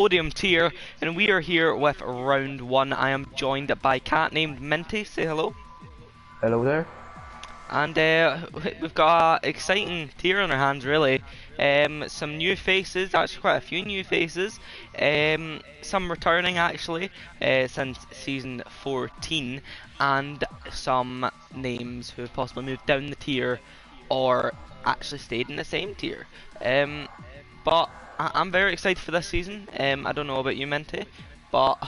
Podium tier, and we are here with round one. I am joined by a cat named Minty. Say hello. Hello there. And we've got an exciting tier on our hands, really. Some new faces, actually quite a few new faces. Some returning actually since season 14, and some names who have possibly moved down the tier or actually stayed in the same tier. But I'm very excited for this season. I don't know about you, Minty, but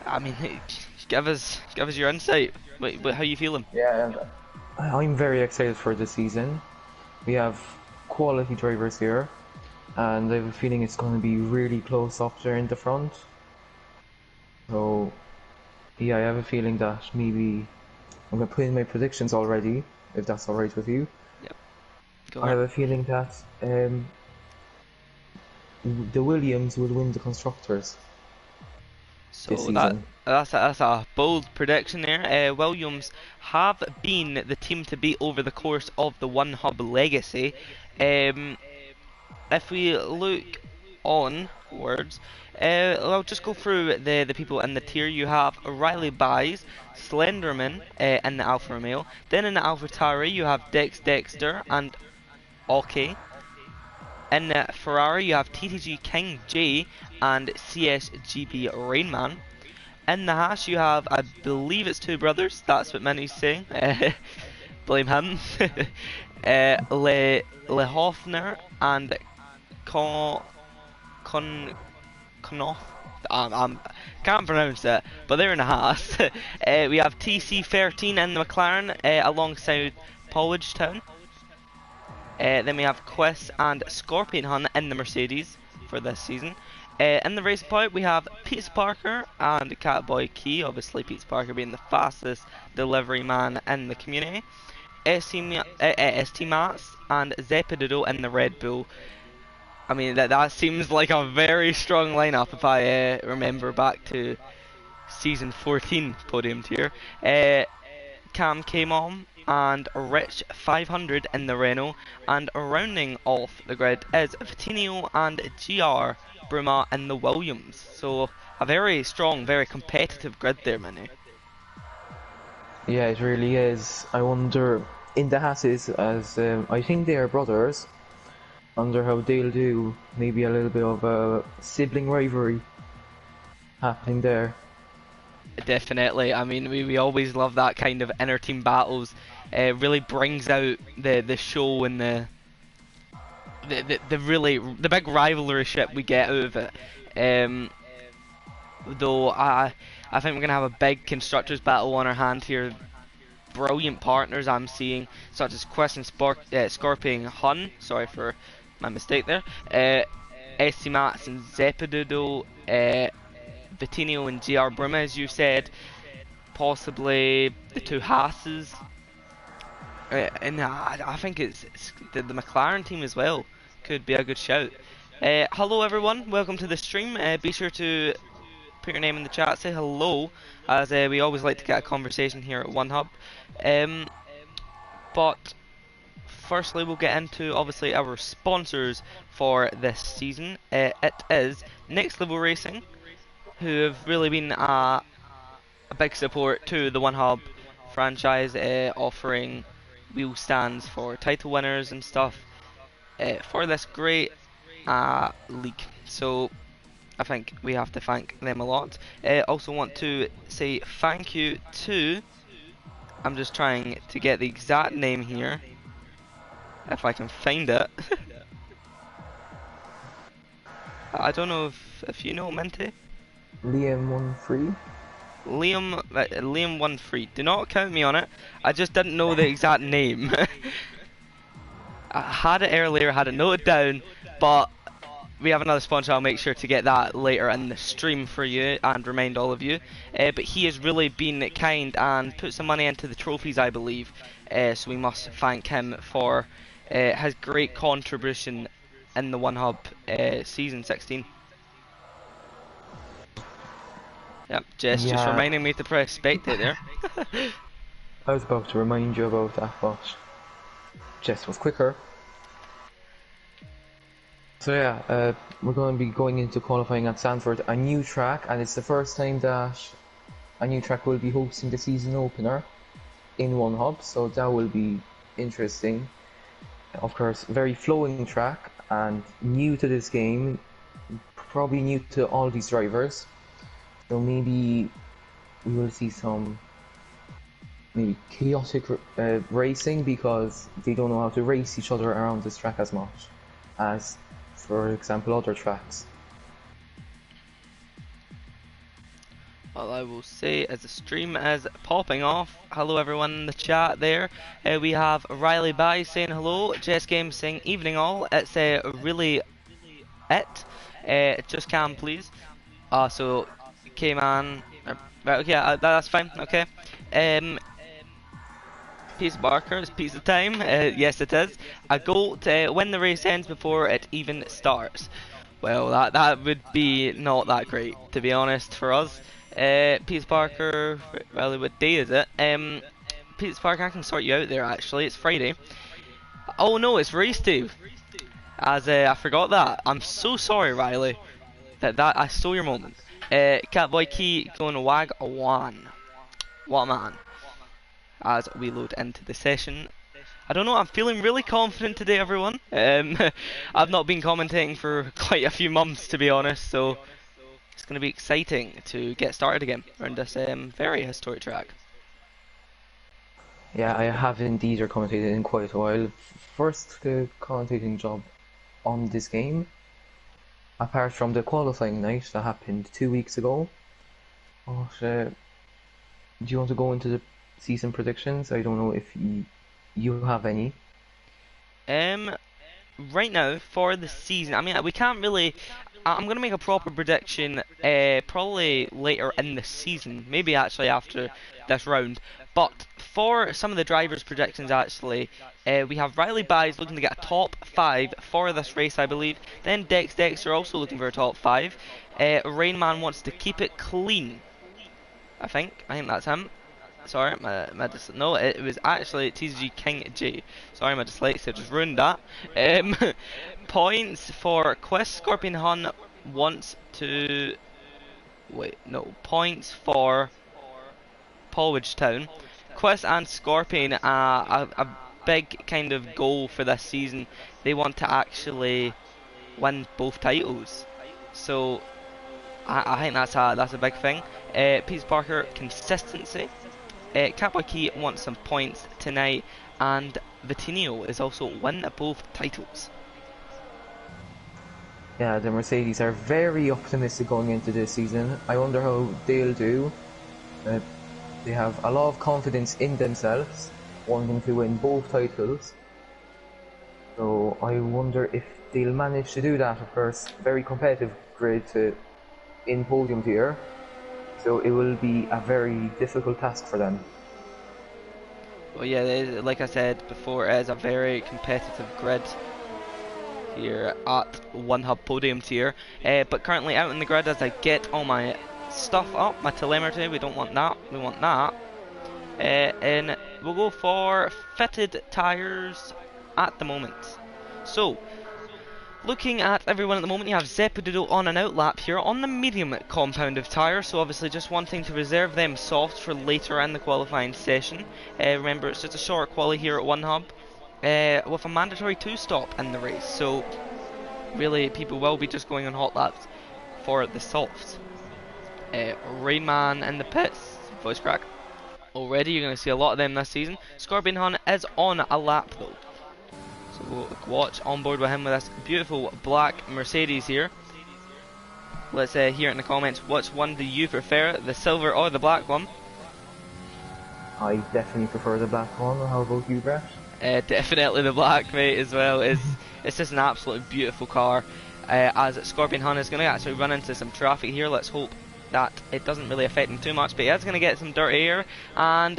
I mean, give us your insight. How you feeling? Yeah, I'm very excited for this season. We have quality drivers here, and I have a feeling it's going to be really close up there in the front. So, yeah, I have a feeling that maybe I'm going to put in my predictions already, if that's alright with you. Yep. Go I on. have a feeling that the Williams will win the constructors this So season. that's a bold prediction there. Williams have been the team to beat over the course of the One Hub legacy. If we look onwards, I'll just go through the people in the tier. You have Riley Buys, Slenderman in the Alfa Romeo. Then in the AlphaTauri you have Dexter and OK. In the Ferrari you have TTG King J and CSGB Rainman. In the Haas you have, I believe it's two brothers, that's what Minnie's saying. Blame him. Le Hofner and Knoth. Can't pronounce it, but they're in the Haas. We have TC13 in the McLaren alongside Pollage Town. Then we have Quest and Scorpion Hunt in the Mercedes for this season. In the Racing Point we have Pete Parker and Catboy Key, obviously Pete Parker being the fastest delivery man in the community. ST Mats and Zeppedoodle in the Red Bull. I mean, that seems like a very strong lineup if I remember back to season 14 podium tier. Cam came on and Rich 500 in the Renault, and rounding off the grid is Vitinho and GR Bruma in the Williams. So a very strong, very competitive grid there, Manu. Yeah, it really is. I wonder, in the Hasses, as I think they are brothers, wonder how they'll do. Maybe a little bit of a sibling rivalry happening there. Definitely. I mean, we always love that kind of inner team battles. Really brings out the show and the big rivalryship we get out of it. Though I think we're gonna have a big constructors battle on our hand here. Brilliant partners I'm seeing, such as Quest and Scorpion Hun. Sorry for my mistake there. SC Mats and Zeppedoodle. Vitinho and GR Bruma, as you said, possibly the two Haas's, and I think it's the McLaren team as well. Could be a good shout. Hello everyone, welcome to the stream. Be sure to put your name in the chat, say hello, as we always like to get a conversation here at One Hub. But firstly, we'll get into obviously our sponsors for this season. It is Next Level Racing, who have really been a big support to the One Hub franchise, offering wheel stands for title winners and stuff for this great league. So I think we have to thank them a lot. Also want to say thank you to, I'm just trying to get the exact name here, if I can find it. I don't know if you know, Minty. Liam 13. Liam 13. Do not count me on it. I just didn't know the exact name. I had it earlier, had it noted down, but we have another sponsor. I'll make sure to get that later in the stream for you and remind all of you. But he has really been kind and put some money into the trophies, I believe. So we must thank him for his great contribution in the One Hub season 16. Yep, just reminding me to press spectate there. I was about to remind you about that, but Jess was quicker. So yeah, we're going to be going into qualifying at Zandvoort, a new track, and it's the first time that a new track will be hosting the season opener in one hub, so that will be interesting. Of course, very flowing track and new to this game, probably new to all these drivers. So maybe we will see some maybe chaotic racing because they don't know how to race each other around this track as much as, for example, other tracks. Well, I will say as the stream is popping off, hello everyone in the chat there. We have Riley Bai saying hello, Jess Games saying evening all. It's really it. Just Cam please. So K-Man. Right, okay, that's fine. Okay. Peace Barker, it's pizza time. Yes, it is. A goal to win the race ends before it even starts. Well, that would be not that great, to be honest, for us. Peace Barker, really, what day is it? Peace Barker, I can sort you out there. Actually, it's Friday. Oh no, it's race day. As I forgot that. I'm so sorry, Riley. That I stole your moment. Catboy Key going to wag a one. What a man. As we load into the session. I don't know, I'm feeling really confident today, everyone. I've not been commentating for quite a few months, to be honest, so it's going to be exciting to get started again around this very historic track. Yeah, I have indeed commentated in quite a while. First commentating job on this game, apart from the qualifying night that happened 2 weeks ago. But, do you want to go into the season predictions? I don't know if you have any. Right now for the season, I mean we can't really. I'm gonna make a proper prediction, probably later in the season, maybe actually after this round. But for some of the drivers' predictions, actually, we have Riley Bays looking to get a top 5 for this race, I believe. Then Dexter also looking for a top 5. Rainman wants to keep it clean. I think that's him. Sorry, no, it was actually TCG King J. Sorry, my dyslexia just ruined that. Points for Quest Scorpion Hun wants to. Wait, no. Points for Polwich Town. Quest and Scorpion are a big kind of goal for this season. They want to actually win both titles. So I think that's a big thing. Peter Parker, consistency. Kapwaki wants some points tonight, and Vitinho is also win both titles. Yeah, the Mercedes are very optimistic going into this season. I wonder how they'll do. They have a lot of confidence in themselves, wanting to win both titles. So I wonder if they'll manage to do that. Of course, very competitive grid in Podium tier. So it will be a very difficult task for them. Well, yeah, like I said before, it is a very competitive grid here at One Hub Podium tier. But currently out in the grid as I get all my stuff up, my telemetry, we don't want that, we want that. And we'll go for fitted tyres at the moment. So, looking at everyone at the moment, you have Zeppedoodle on an outlap here on the medium compound of tyres, so obviously just wanting to reserve them soft for later in the qualifying session. Remember, it's just a short quali here at One Hub, with a mandatory 2-stop in the race, so really people will be just going on hot laps for the softs. Rainman in the pits, voice crack. Already you're going to see a lot of them this season. Scorpion Hun is on a lap though. So we'll watch on board with him with this beautiful black Mercedes here. Let's hear it in the comments, which one do you prefer, the silver or the black one? I definitely prefer the black one. How about you, Brett? Definitely the black, mate, as well. It's just an absolutely beautiful car. As Scorpion Hun is going to actually run into some traffic here. Let's hope that it doesn't really affect him too much, but he is going to get some dirt here, and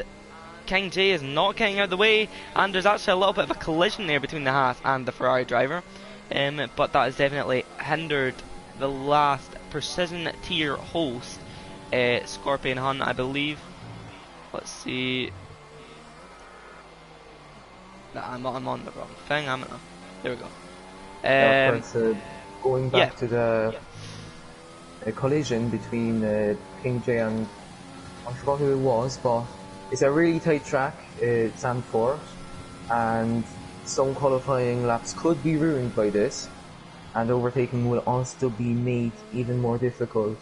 King J is not getting out of the way, and there's actually a little bit of a collision there between the Haas and the Ferrari driver, but that has definitely hindered the last precision tier host, Scorpion Hun, I believe. Let's see. I'm on the wrong thing. There we go. Now, of course, going Yeah. back to the collision between King J and I forgot who it was, but it's a really tight track, Zandvoort, and some qualifying laps could be ruined by this, and overtaking will also be made even more difficult.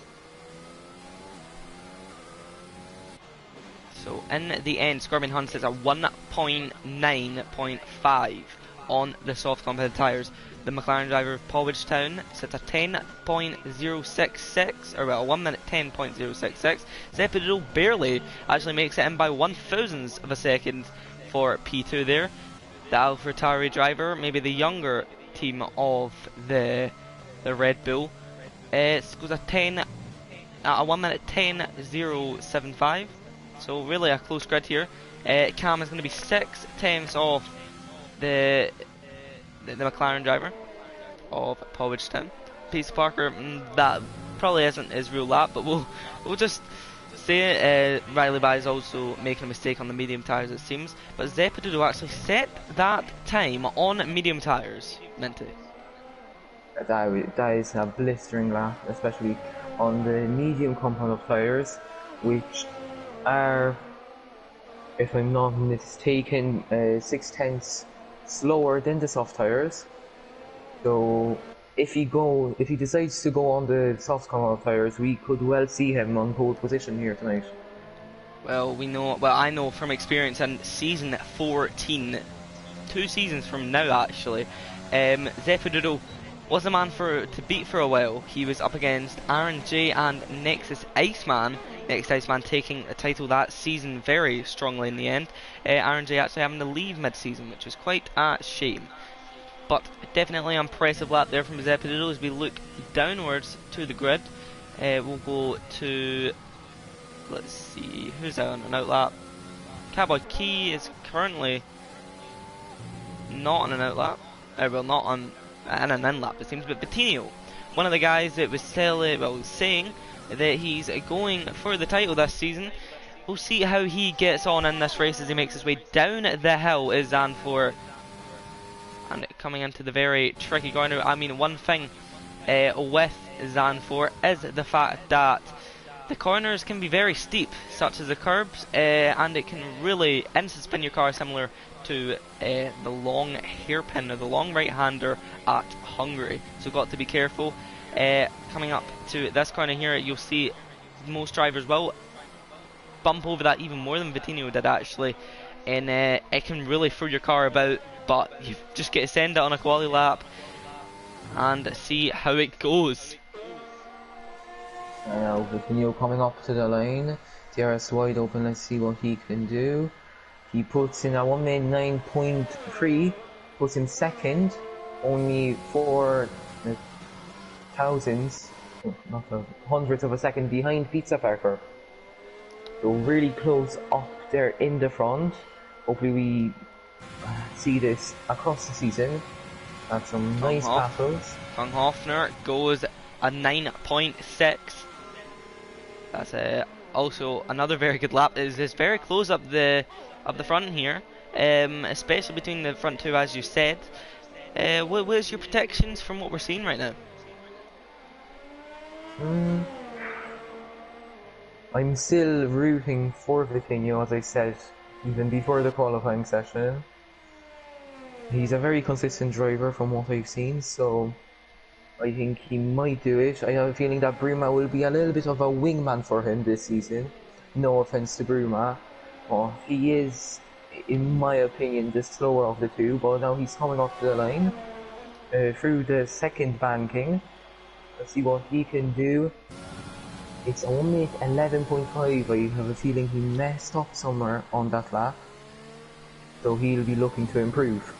So in the end, Scorpion Hunt sits at 1.9.5 on the soft composite tyres. The McLaren driver of Town sits at 10.066, or well, 1 minute 10.066. Zeppedo barely actually makes it in by 1/1000th of a second for P2 there. The AlphaTauri driver, maybe the younger team of the Red Bull, goes at 1 minute 10.075. So really a close grid here. Cam is going to be 6/10 off the McLaren driver of Town. Peace Parker, that probably isn't his real lap, but we'll just say it. Riley By is also making a mistake on the medium tyres, it seems. But Zeppedo actually set that time on medium tyres, meant to. That is a blistering lap, especially on the medium compound tyres, which are, if I'm not mistaken, 6/10 slower than the soft tyres. So if he decides to go on the soft compound tyres, we could well see him on pole position here tonight. Well, I know from experience in season 14, 2 seasons from now actually, Zeppedo was a man to beat for a while. He was up against Aaron J and Nexus Iceman. Next Iceman taking the title that season very strongly in the end. Aaron J actually having to leave mid-season, which was quite a shame. But definitely impressive lap there from Zeppedo as we look downwards to the grid. We'll go to, let's see, who's on an out lap? Cowboy Key is currently not on an out lap. Well, not on an in lap it seems, but Bettino, one of the guys that was saying that he's going for the title this season. We'll see how he gets on in this race as he makes his way down the hill is Zandvoort. And coming into the very tricky corner. I mean, one thing with Zandvoort is the fact that the corners can be very steep, such as the curbs, and it can really instant spin your car, similar to the long hairpin or the long right-hander at Hungary. So got to be careful. Coming up to this corner here, you'll see most drivers will bump over that even more than Vitinho did actually, and it can really throw your car about, but you just get to send it on a quality lap and see how it goes. Now Vitinho coming up to the line, DRS wide open, let's see what he can do. He puts in a 1 minute 9.3, puts in second, only 4 thousandths, not a hundredth of a second behind Pizza Parker. So really close up there in the front. Hopefully we see this across the season. That's some nice battles. Van Hofner goes a 9.6. That's also another very good lap. It's very close up the front here, especially between the front two, as you said. What is your predictions from what we're seeing right now? I'm still rooting for Vitinho, as I said even before the qualifying session. He's a very consistent driver from what I've seen, so I think he might do it. I have a feeling that Bruma will be a little bit of a wingman for him this season. No offense to Bruma, but he is, in my opinion, the slower of the two. But now he's coming off the line through the second banking. Let's see what he can do. It's a 1 minute 11.5. I have a feeling he messed up somewhere on that lap, so he'll be looking to improve.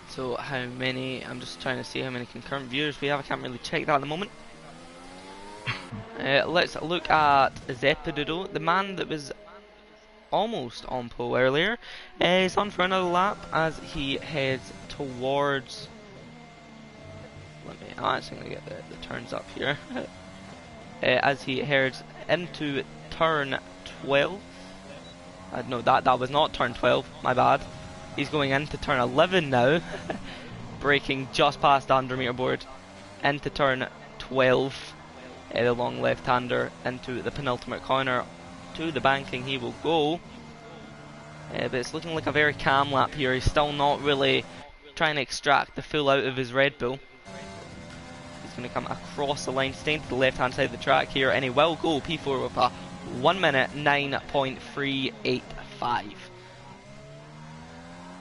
So how many, I'm just trying to see how many concurrent viewers we have. I can't really check that at the moment. Let's look at Zeppedo, the man that was almost on pole earlier. He's on for another lap as he heads towards, I'm actually going to get the turns up here. As he heads into turn 12. No, that was not turn 12, my bad. He's going into turn 11 now, braking just past the 100 metre board, into turn 12, the long left-hander into the penultimate corner, to the banking he will go. But it's looking like a very calm lap here. He's still not really trying to extract the full out of his Red Bull. He's going to come across the line, staying to the left-hand side of the track here, and he will go P4 with a 1 minute 9.385.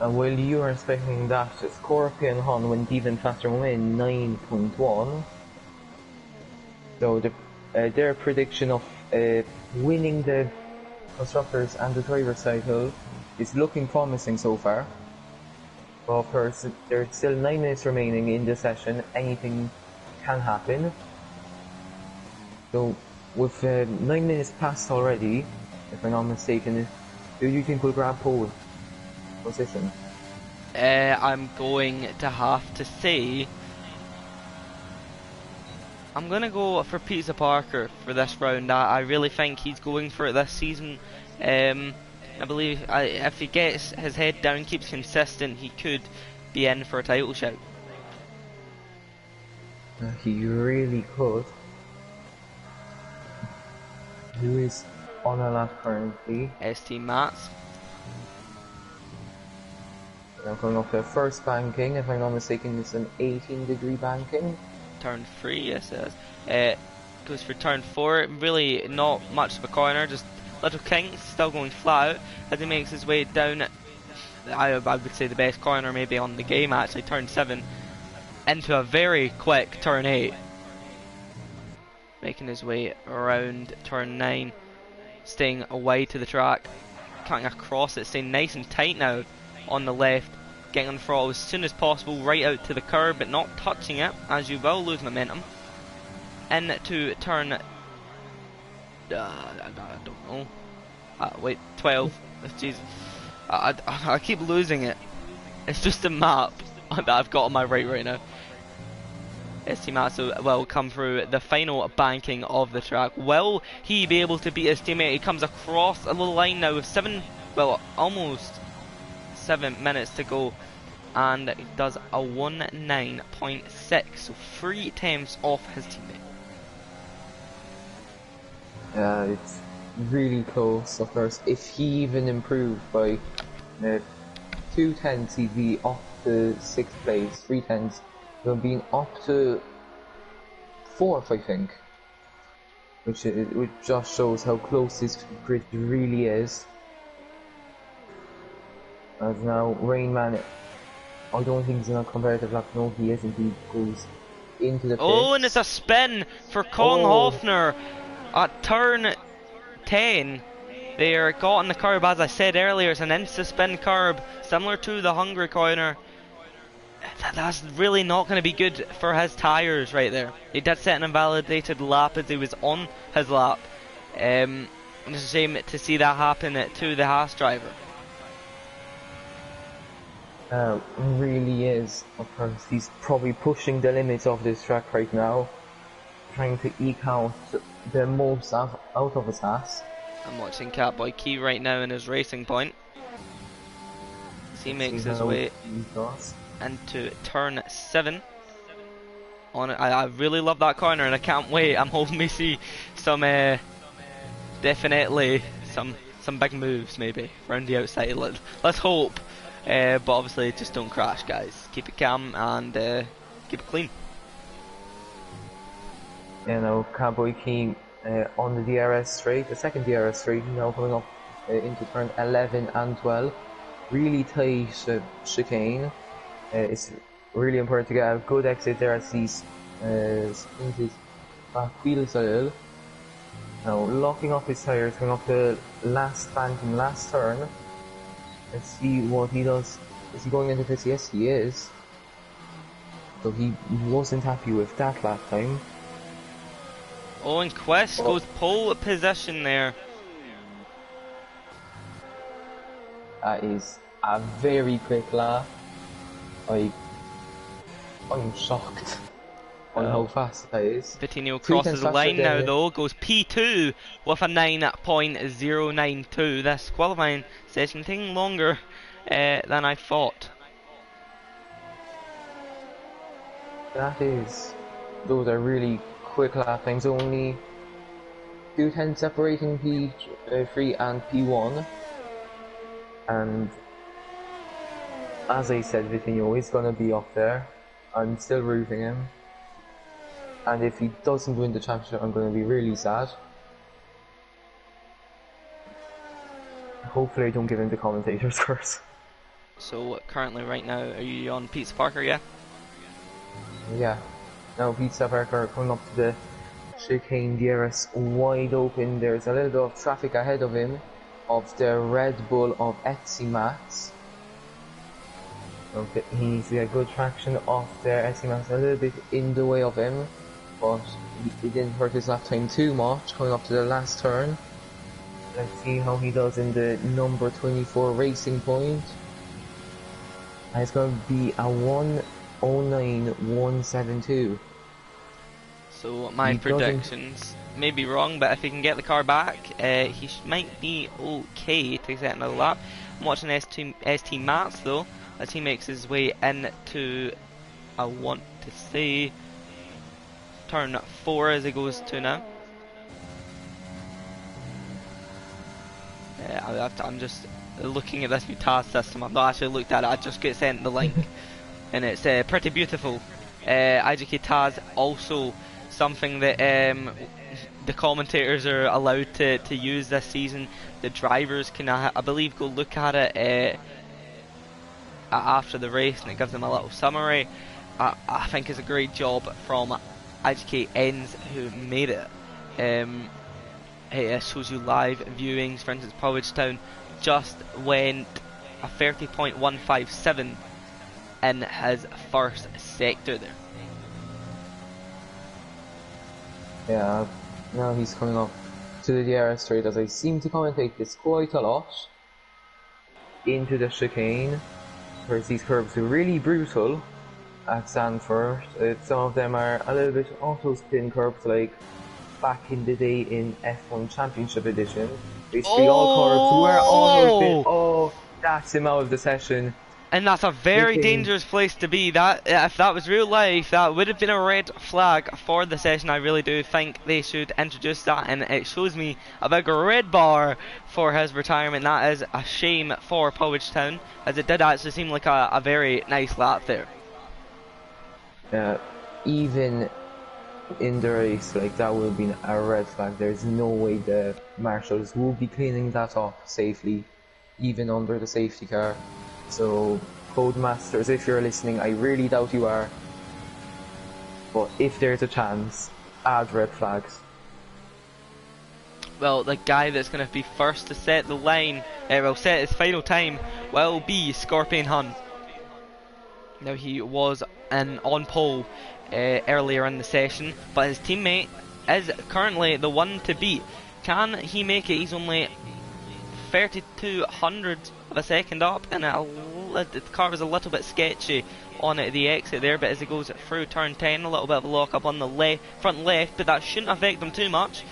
And while you are expecting that, Scorpion Hun went even faster, win 9.1. So their prediction of winning the Constructors and the Drivers title is looking promising so far. But of course, there's still 9 minutes remaining in the session. Anything can happen. So with 9 minutes passed already, if I'm not mistaken, who do you think will grab pole position? I'm going to have to say I'm going to go for Peter Parker for this round. I really think he's going for it this season. I believe if he gets his head down, keeps consistent, he could be in for a title shout. He really could. Who is on a lap currently? ST Mats. Now coming off their first banking, if I'm not mistaken, it's an 18-degree banking. Turn 3, yes it is. Goes for turn 4, really not much of a corner, just little kinks, still going flat out as he makes his way down, I would say the best corner maybe on the game actually, turn 7, into a very quick turn 8. Making his way around turn 9, staying away to the track, cutting across it, staying nice and tight now on the left, getting on the throttle as soon as possible, right out to the curb, but not touching it, as you will lose momentum. Into turn, I don't know, wait, 12, jeez, I keep losing it, it's just a map that I've got on my right now. ST Matsu will come through the final banking of the track. Will he be able to beat his teammate? He comes across a little line now with almost 7 minutes to go, and he does a 1.9.6, so 3 attempts off his teammate. Yeah, it's really close. Of course, if he even improved by 2 tenths, he'd be up to 6th place. 3 tenths, being up to 4th, I think. Which just shows how close this grid really is. As now, Rainman, I don't think he's in a competitive lap. No, he isn't. He goes into the pit. Oh, and it's a spin for Kong Hofner at turn 10. They are caught on the curb, as I said earlier. It's an insta-spin curb, similar to the Hungary corner. That's really not going to be good for his tyres right there. He did set an invalidated lap as he was on his lap. It's a shame to see that happen to the Haas driver. Really is. Of course, he's probably pushing the limits of this track right now, trying to eke out the most out of his ass. I'm watching Catboy Key right now in his racing point. As he makes his way into turn 7. I really love that corner, and I can't wait. I'm hoping we see some definitely some big moves maybe around the outside. Let's hope. But obviously just don't crash, guys. Keep it calm and keep it clean. You know, Cowboy King on the DRS straight, the second DRS straight, now coming up into turn 11 and 12. Really tight chicane. It's really important to get a good exit there as he's into back wheel style. Now locking up his tyres, going up the last banking, last turn. Let's see what he does. Is he going into this? Yes, he is. So he wasn't happy with that last time. Oh, and Quest goes pole position there. That is a very quick lap. I'm shocked on how fast that is. Vitinho crosses the line now though, goes P2 with a 9.092. This qualifying session taking longer than I thought. Those are really quick lap times, only 2:10 separating P3 and P1. And as I said, Vitinho is going to be up there. I'm still rooting him. And if he doesn't win the championship, I'm going to be really sad. Hopefully I don't give him the commentator's curse. So currently right now, are you on Pizza Parker, yeah? Yeah. Now Pizza Parker coming up to the chicane, DRS wide open. There's a little bit of traffic ahead of him, of the Red Bull of Etsy Max. Okay, he needs to get good traction off there. Etsy Max a little bit in the way of him, but he didn't hurt his lap time too much coming up to the last turn. Let's see how he does in the number 24 racing point. And it's going to be a 1:09.172. So my predictions may be wrong, but if he can get the car back, he might be okay to get another lap. I'm watching ST Mats though, as he makes his way into, I want to say, turn 4 as he goes to now. I'm just looking at this new task system. I've not actually looked at it, I just get sent the link. And it's pretty beautiful. IGK TAS also something that the commentators are allowed to use this season. The drivers can, I believe, go look at it after the race, and it gives them a little summary. I think it's a great job from IGK Ends who made it. It shows you live viewings. For instance, Podium just went a 30.157 in his first sector there. Yeah, now he's coming up to the DRS straight, as I seem to commentate this quite a lot, into the chicane. Whereas these curves are really brutal at Zandvoort. Some of them are a little bit auto spin curves, like back in the day in F1 Championship Edition. Basically all curves were auto spin. Oh, that's him out of the session. And that's a very dangerous place to be. That if that was real life, that would have been a red flag for the session. I really do think they should introduce that, and it shows me a big red bar for his retirement. That is a shame for Podium, as it did actually seem like a very nice lap there. Even in the race, like, that would have been a red flag. There's no way the marshals will be cleaning that up safely, even under the safety car. So, Codemasters, if you're listening, I really doubt you are, but if there's a chance, add red flags. Well, the guy that's going to be first to set the line, will set his final time, will be Scorpion Hun. Now, he was on pole earlier in the session, but his teammate is currently the one to beat. Can he make it? He's only 3200 of a second up, and the car was a little bit sketchy on the exit there, but as he goes through turn 10, a little bit of a lock up on the front left, but that shouldn't affect him too much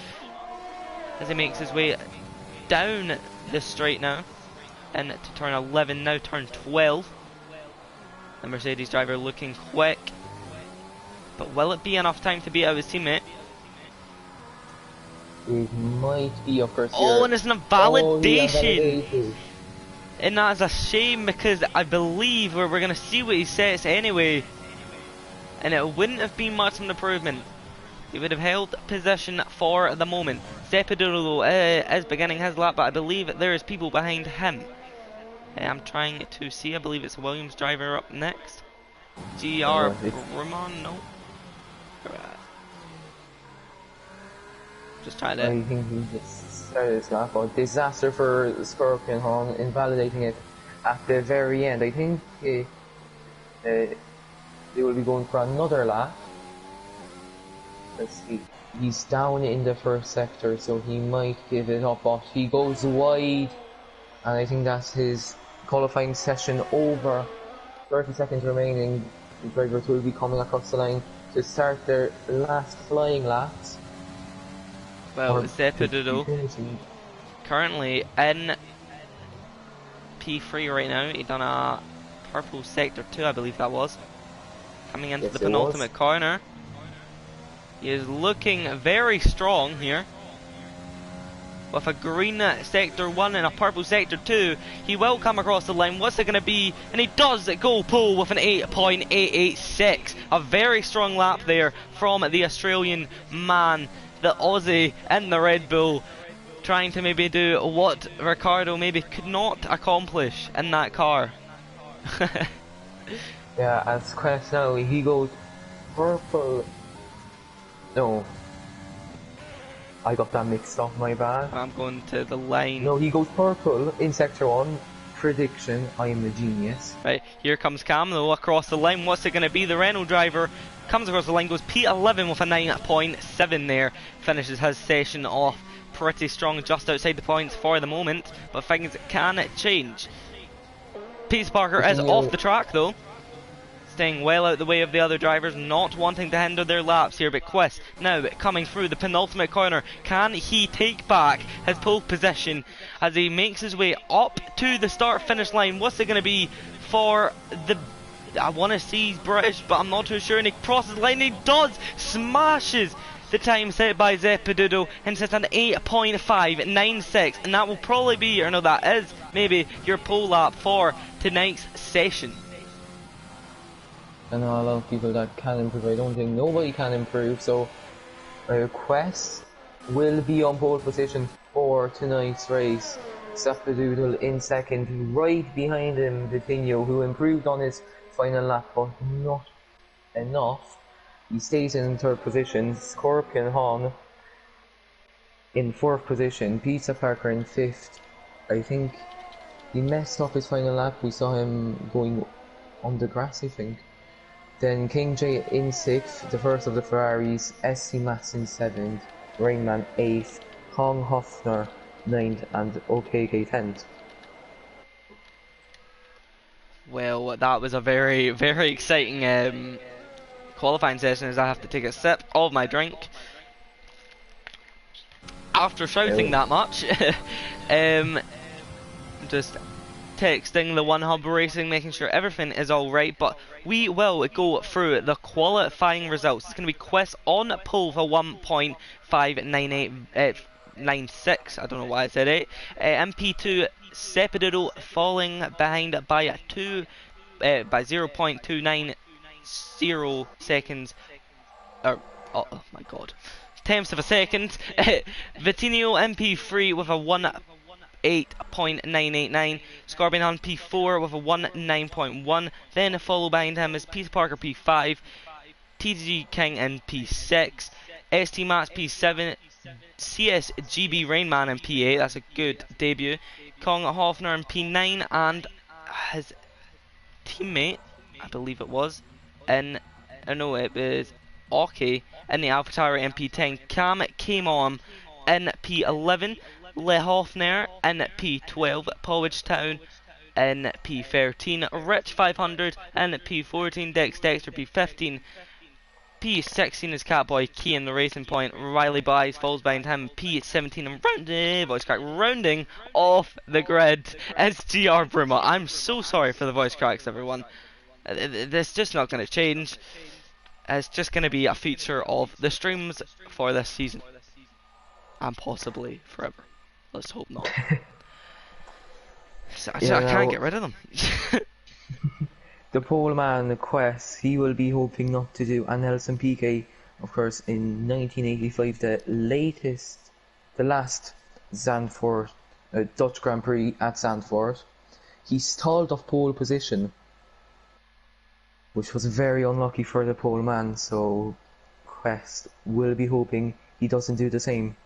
as he makes his way down the straight now into turn 11, now turn 12. The Mercedes driver looking quick, but will it be enough time to beat out his teammate? It might be, of course. Oh, and it's a validation. And that's a shame, because I believe we're going to see what he sets anyway, and it wouldn't have been much of an improvement. He would have held position for the moment. Zeppedolo is beginning his lap, but I believe there is people behind him. I'm trying to see, I believe it's a Williams driver up next. GR Roman, no. Just trying to... I think he just started his lap, but disaster for Scorpion Hon, invalidating it at the very end. I think they will be going for another lap. Let's see. He's down in the first sector, so he might give it up, but he goes wide, and I think that's his qualifying session over. 30 seconds remaining. The drivers will be coming across the line to start their last flying laps. Well, Zeppedolo currently in P3 right now. He done a purple sector 2, I believe that was. Coming into Yes, the penultimate corner. He is looking very strong here. With a green sector 1 and a purple sector 2, he will come across the line. What's it going to be? And he does go pole with an 8.886. A very strong lap there from the Australian man, the Aussie in the Red Bull, trying to maybe do what Ricardo maybe could not accomplish in that car. Yeah, as Quest now, he goes purple. No, I got that mixed up, my bad. I'm going to the line. No, he goes purple in sector 1. Prediction, I am a genius. Right, here comes Cam though across the line. What's it going to be? The Renault driver comes across the line, goes P11 with a 9.7 there. Finishes his session off pretty strong, just outside the points for the moment, but things can change. Peter Parker is off the track though, staying well out the way of the other drivers, not wanting to hinder their laps here. But Quest now coming through the penultimate corner. Can he take back his pole position as he makes his way up to the start finish line? What's it going to be for the... I want to see he's British, but I'm not too sure. And he crosses the line, and he does! Smashes the time set by Zeppedudo and sets an 8.596, and that will probably be, or no, that is maybe your pole lap for tonight's session. And a lot of people that can improve. I don't think nobody can improve, so Quest will be on pole position for tonight's race. Zappadoodle in second, right behind him Vitinho, who improved on his final lap, but not enough. He stays in third position. Scorpion Hahn in fourth position. Pizza Parker in fifth. I think he messed up his final lap. We saw him going on the grass, I think. Then King J in 6th, the first of the Ferraris, SC Max in 7th, Rainman 8th, Hong Hofner 9th, and OKK 10th. Well, that was a very, very exciting qualifying session, as I have to take a sip of my drink. After shouting that much, just texting the One Hub Racing, making sure everything is alright, but we will go through the qualifying results. It's going to be Quest on pole for 1.59896, I don't know why I said 8. MP2 Sepidero falling behind by 0.290 seconds, oh my god, tenths of a second. Vitinho MP3 with a 8.989, Scorpion on P4 with a 19.1, then followed behind him is Peter Parker P5, TG King in P6, ST Max P7, CSGB Rainman in P8, that's a good debut, Kong Hofner in P9, and his teammate, I believe it was, it was Oki in the AlphaTauri in P10, Cam came on in P11, Le Hofner in P12, Pollage Town in P13, Rich 500 in P14, Dexter P15, P16 is Catboy Key in the Racing Point, Riley Buys falls behind him, P17, and voice crack, rounding off the grid is GR Bruma. I'm so sorry for the voice cracks, everyone. This is just not going to change. It's just going to be a feature of the streams for this season, and possibly forever. Let's hope not. I can't get rid of them. The pole man Quest, he will be hoping not to do, and Nelson Piquet, of course, in 1985, the last Zandvoort, Dutch Grand Prix at Zandvoort, he stalled off pole position, which was very unlucky for the pole man, so Quest will be hoping he doesn't do the same.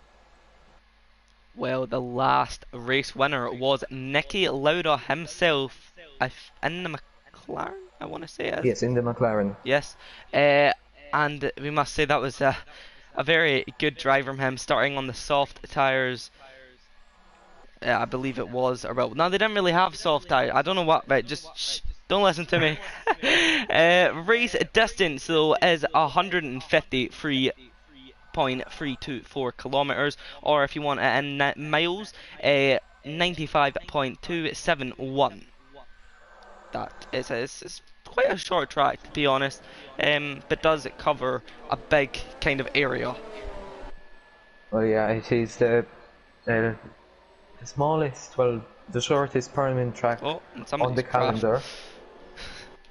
Well, the last race winner was Nicky Lauda himself in the McLaren, I want to say. Yes, in the McLaren. Yes, and we must say that was a very good drive from him, starting on the soft tyres. I believe it was, or well, no, they didn't really have soft tyres. I don't know what, but just don't listen to me. Race distance though is 153.324 kilometers, or if you want it in miles, 95.271. That is it's quite a short track, to be honest, but does cover a big kind of area. Well, yeah, it is the smallest, well, the shortest permanent track on the calendar.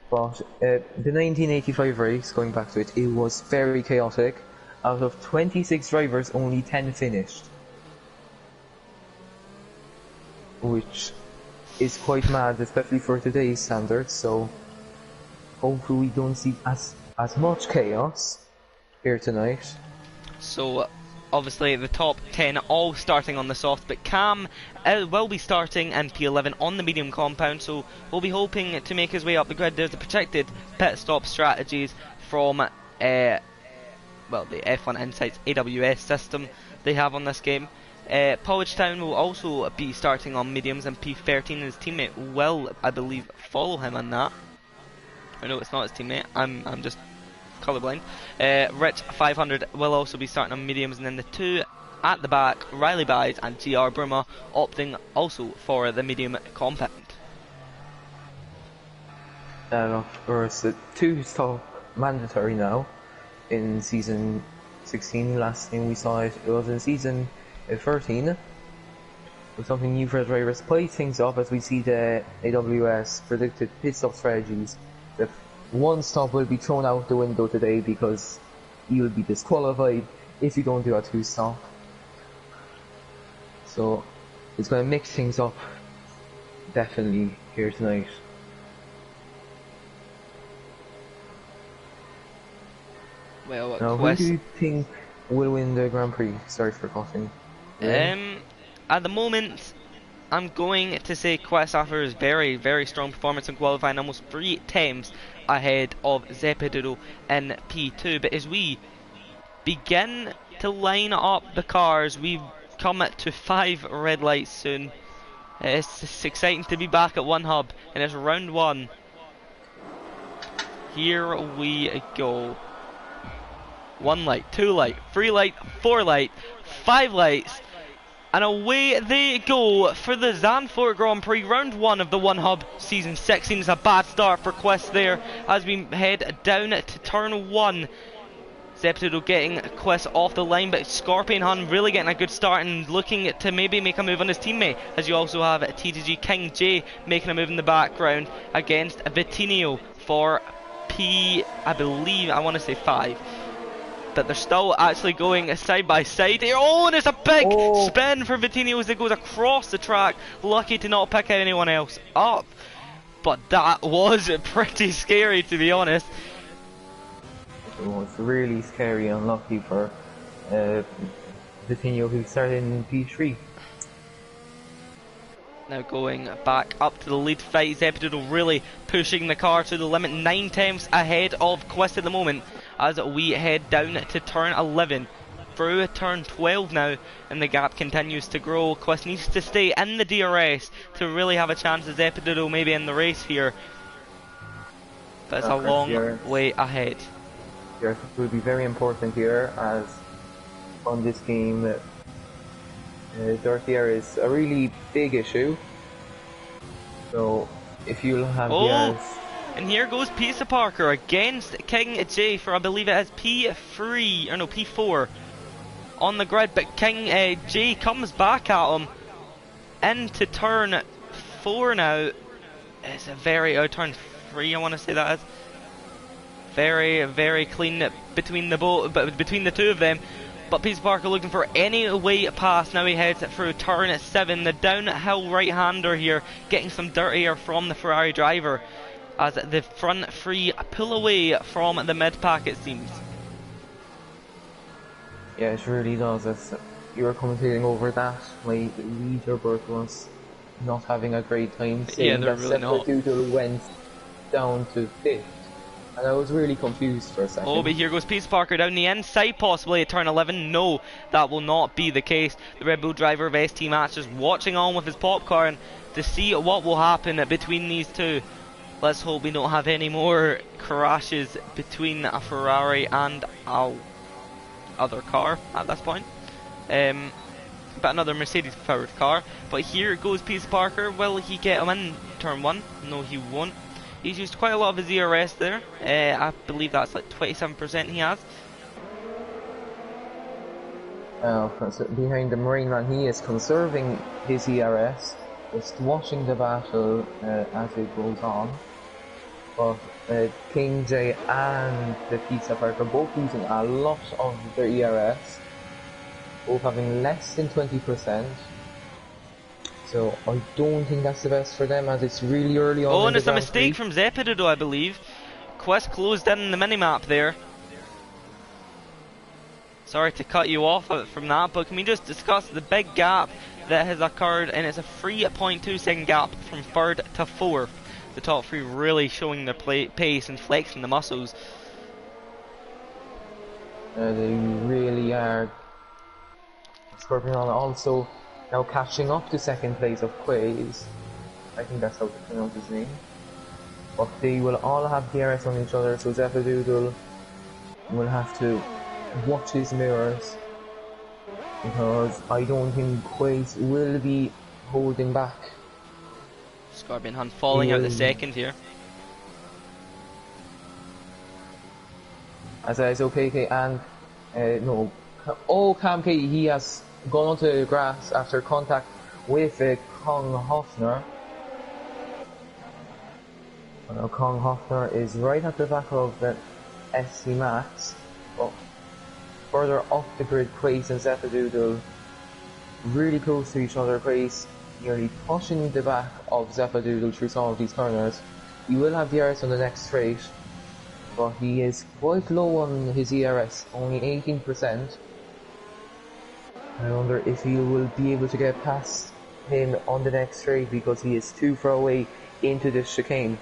But the 1985 race, going back to it, it was very chaotic. Out of 26 drivers, only 10 finished. Which is quite mad, especially for today's standards, so hopefully we don't see as much chaos here tonight. So obviously the top 10 all starting on the soft, but Cam will be starting in P11 on the medium compound, so we'll be hoping to make his way up the grid. There's the protected pit stop strategies from well, the F1 Insights AWS system they have on this game. Pollage Town will also be starting on mediums, and P13, his teammate, will, I believe, follow him on that. I know it's not his teammate, I'm just colourblind. Rich 500 will also be starting on mediums, and then the two at the back, Riley Buys and GR Bruma, opting also for the medium compound. Of course, the two-stop mandatory now in season 16. Last time we saw it was in season 13. With something new for the drivers, play things up as we see the AWS predicted pit stop strategies. The one stop will be thrown out the window today because you will be disqualified if you don't do a two stop. So it's going to mix things up definitely here tonight. Well, now, who do you think will win the Grand Prix? Sorry for coughing. At the moment, I'm going to say Quest after his very, very strong performance in qualifying, almost 3 times ahead of Zepidoodle in P2. But as we begin to line up the cars, we come to 5 red lights soon. It's exciting to be back at one hub, and it's round 1. Here we go. 1 light, 2 light, 3 light, 4 light, 5 lights, and away they go for the Zandvoort Grand Prix, round 1 of the One Hub Season 16. Is a bad start for Quest there as we head down to turn 1. Zeptido getting Quest off the line, but Scorpion Hun really getting a good start and looking to maybe make a move on his teammate, as you also have TTG King J making a move in the background against Vitinho for I believe, I want to say 5. But they're still actually going side by side here. Oh, and there's a big spin for Vitinho as it goes across the track. Lucky to not pick anyone else up. But that was pretty scary, to be honest. It was really scary and lucky for Vitinho, who started in P3. Now going back up to the lead fight, Zepidoodle really pushing the car to the limit, 9 tenths ahead of Quest at the moment as we head down to turn 11 through turn 12 now, and the gap continues to grow. Quest needs to stay in the DRS to really have a chance of Zepidoodle maybe in the race here, but it's a long way ahead. It will be very important here, as on this game dirty air is a really big issue. So if you'll have and here goes Pizza Parker against King J for, I believe it is P3 or no P4 on the grid, but King J comes back at him into turn 4 now. It's a very turn 3, I want to say that is very, very clean between the two of them. But Pizza Parker looking for any way past. Now he heads through turn 7. The downhill right-hander here, getting some dirty air from the Ferrari driver as the front 3 pull away from the mid-pack, it seems. Yeah, it really does. As you were commentating over that, my leaderboard was not having a great time, saying that Zepidoodle went down to 5th. And I was really confused for a second. Oh, but here goes Pizza Parker down the inside, possibly at turn 11. No, that will not be the case. The Red Bull driver of ST Masters watching on with his popcorn to see what will happen between these two. Let's hope we don't have any more crashes between a Ferrari and our other car at this point. but another Mercedes powered car. But here goes Peter Parker. Will he get him in turn 1? No, he won't. He's used quite a lot of his ERS there. I believe that's like 27% he has. Behind the Marine Man, he is conserving his ERS, just watching the battle as it goes on. But King J and the Pizza Park are both using a lot of their ERS, both having less than 20%. So I don't think that's the best for them, as it's really early on. Oh, and it's a mistake from Zepidodo, I believe. Quest closed in the minimap there. Sorry to cut you off from that, but can we just discuss the big gap that has occurred? And it's a 3.2 second gap from 3rd to 4th. The top 3 really showing their pace and flexing the muscles. They really are. Scorpion also now catching up to 2nd place of Quays. I think that's how to pronounce his name. But they will all have DRS on each other, so Zepadoodle will have to watch his mirrors, because I don't think Quays will be holding back. Scorpion Hunt falling out the 2nd here. As I said, KK and no, Cam K, he has gone onto the grass after contact with Kong Hoffner. Now Kong Hoffner is right at the back of the SC Max. But further off the grid, Quays and Zepadoodle really close to each other. Quays nearly pushing the back of Zepadoodle through some of these corners. He will have the ERS on the next straight, but he is quite low on his ERS, only 18%. I wonder if he will be able to get past him on the next straight, because he is too far away into this chicane.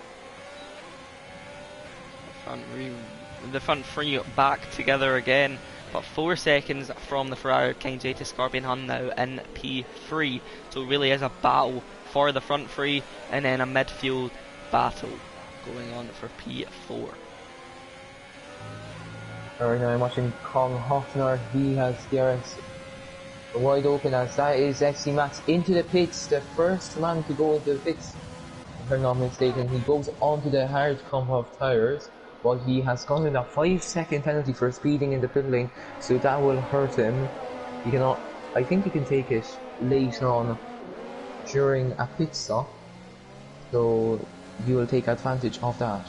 The front 3 back together again, but 4 seconds from the Ferrari King J to Scorpion Hunt now in P3. So it really is a battle for the front 3, and then a midfield battle going on for P4. Alright, now I'm watching Kong Hoffner. He has DRS wide open, as that is SC Max into the pits, the first man to go into the pits, if I'm not mistaken. He goes onto the hard compound tyres, but he has gotten a 5-second penalty for speeding in the pit lane, so that will hurt him. He cannot, I think he can take it later on during a pit stop, so he will take advantage of that.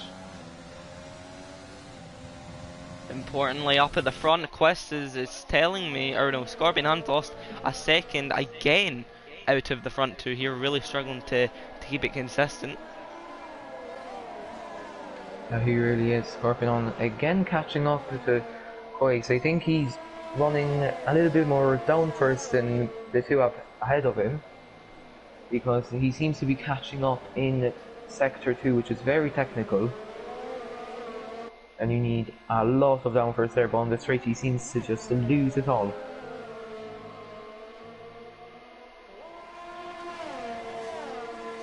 Importantly, up at the front, Quest is telling me, or no, Scorpion Hunt lost a second again out of the front 2 here, really struggling to keep it consistent. Yeah, he really is. Scorpion Hunt again catching up to Quays. I think he's running a little bit more down first than the 2 up ahead of him, because he seems to be catching up in sector 2, which is very technical. And you need a lot of down first there, but on the straight he seems to just lose it all.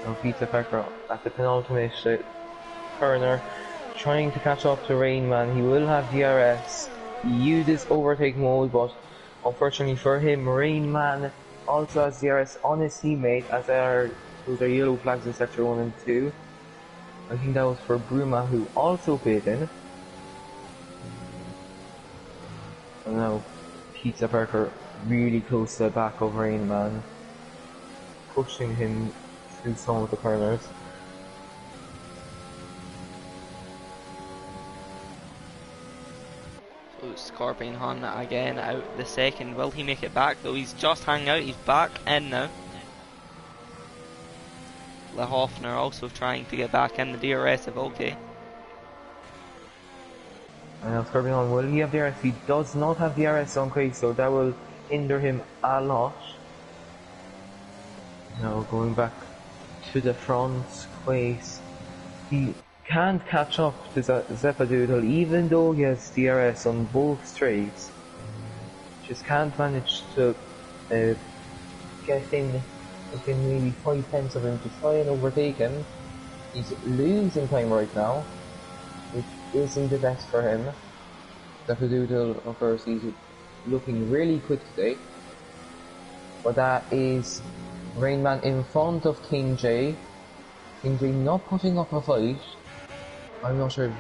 Now Pizza Parker at the penultimate corner, trying to catch up to Rain Man. He will have DRS. He uses overtake mode, but unfortunately for him, Rain Man also has DRS on his teammate, as those are yellow flags in sector 1 and 2. I think that was for Bruma, who also paid in. And now Pizza Parker really close to the back of Rain Man, pushing him through some of the corners. So Scorpion Hunt again out the 2nd. Will he make it back though? He's just hanging out, he's back in now. Le Hoffner also trying to get back in the DRS of OK. And now Scorpion Hunt, will he have DRS? He does not have DRS on Quays, so that will hinder him a lot. Now going back to the front, Quays, he can't catch up to Zepadoodle, even though he has DRS on both straights. Just can't manage to get in within maybe 5 tenths of him to try and overtake him. He's losing time right now, which isn't the best for him. Zepadoodle, of course, he's looking really quick today. but that is Rainman in front of King J. King J not putting up a fight. I'm not sure,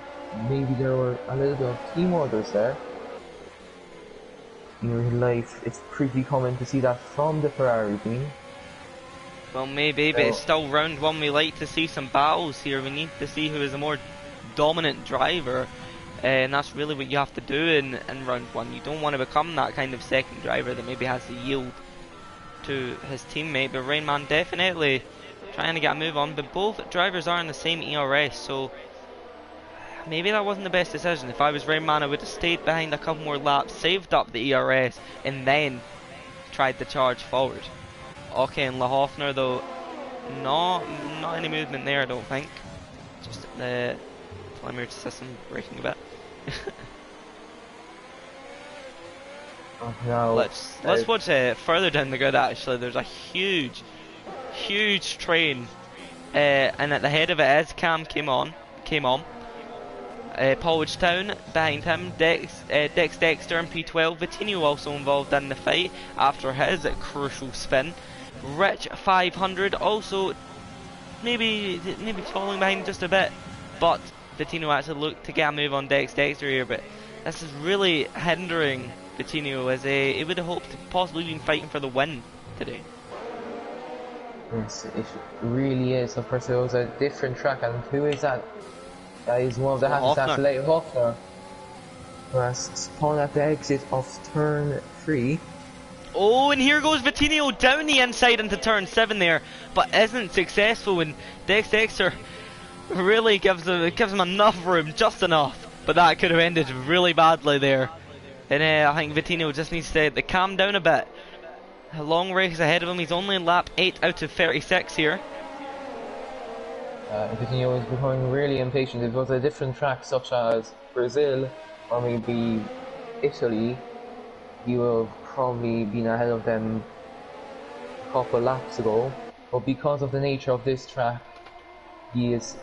maybe there were a little bit of team orders there. In real life, it's pretty common to see that from the Ferrari team. Well, maybe, but it's still round one. We like to see some battles here. We need to see who is a more dominant driver, and that's really what you have to do in round one. You don't want to become that kind of second driver that maybe has to yield to his teammate, but Rainman definitely trying to get a move on, but both drivers are in the same ERS, so maybe that wasn't the best decision. If I was Rainman, I would have stayed behind a couple more laps, saved up the ERS, and then tried to charge forward. Okay, and Lahofner though, not any movement there, I don't think. Just the telemetry system breaking a bit. Now, let's watch further down the grid. Actually, there's a huge train, and at the head of it is Cam came on. Polwich Town behind him, Dex Dexter and P12. Vitinho also involved in the fight after his crucial spin. Rich 500 also maybe falling behind just a bit, but Vitinho actually looked to get a move on Dex Dexter here, but this is really hindering Vitinho, as he would have hoped to possibly been fighting for the win today. Yes, it really is. Of course, it was a different track, and who is that? That is one of the Habitats later Hoffner. Who has spawned at the exit of turn 3. Oh, and here goes Vitinho down the inside into turn 7 there, but isn't successful, and Dex Dexter really gives him enough room, just enough, but that could have ended really badly there. And I think Vitinho just needs to calm down a bit. A long race ahead of him. He's only in lap 8 out of 36 here. Vitinho is becoming really impatient. If it was a different track such as Brazil or maybe Italy, he would have probably been ahead of them a couple laps ago. But because of the nature of this track, he is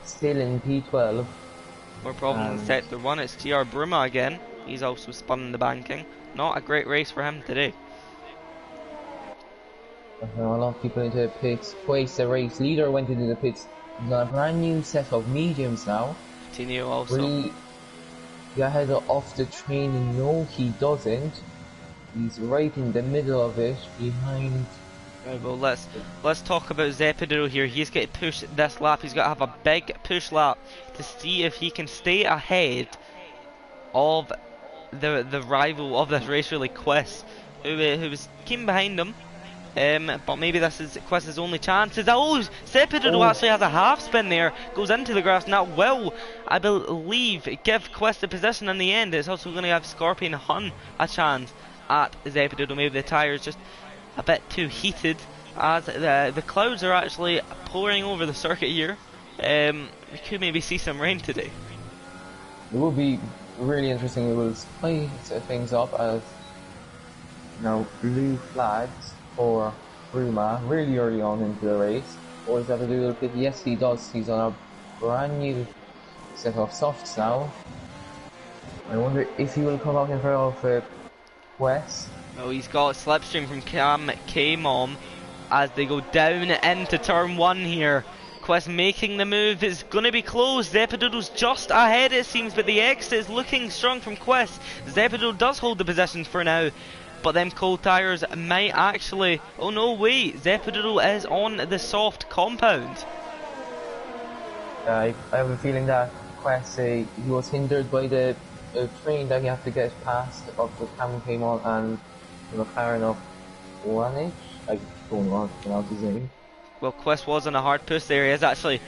still in P12. More problems in sector 1. It's TR Bruma again. He's also spun in the banking. Not a great race for him today. A lot of people into the pits. Twice the race leader went into the pits. He's got a brand new set of mediums now. Vitinho also. Will he get ahead of the train? No, he doesn't. He's right in the middle of it, behind. Right, well, let's talk about Zepedero here. He's got to push this lap. He's got to have a big push lap to see if he can stay ahead of the rival of this race, really, Quiz, who was keen behind him. But maybe this is Quiz's only chance. Oh, Zepedero actually has a half spin there, goes into the grass, and that will, I believe, give Quiz the position in the end. It's also going to give Scorpion Hun a chance at Zepedero. Maybe the tyres just a bit too heated, as the clouds are actually pouring over the circuit here. We could maybe see some rain today. It will be really interesting. It will spice things up, as now blue flags for Bruma really early on into the race. Or does that do a little bit? Yes, he does. He's on a brand new set of softs now. I wonder if he will come out in front of Wes. Oh, he's got slipstream from Cam K-Mom as they go down into turn 1 here. Quest making the move. It's going to be close. Zepedo's just ahead, it seems, but the exit is looking strong from Quest. Zepedo does hold the position for now, but them cold tyres might actually... Oh no, wait. Zepedo is on the soft compound. I have a feeling that Quest, he was hindered by the train that he had to get past of the Cam came on, and the McLaren of Wanich. I don't know how to pronounce his name. Well, Quest was on a hard push there. He is actually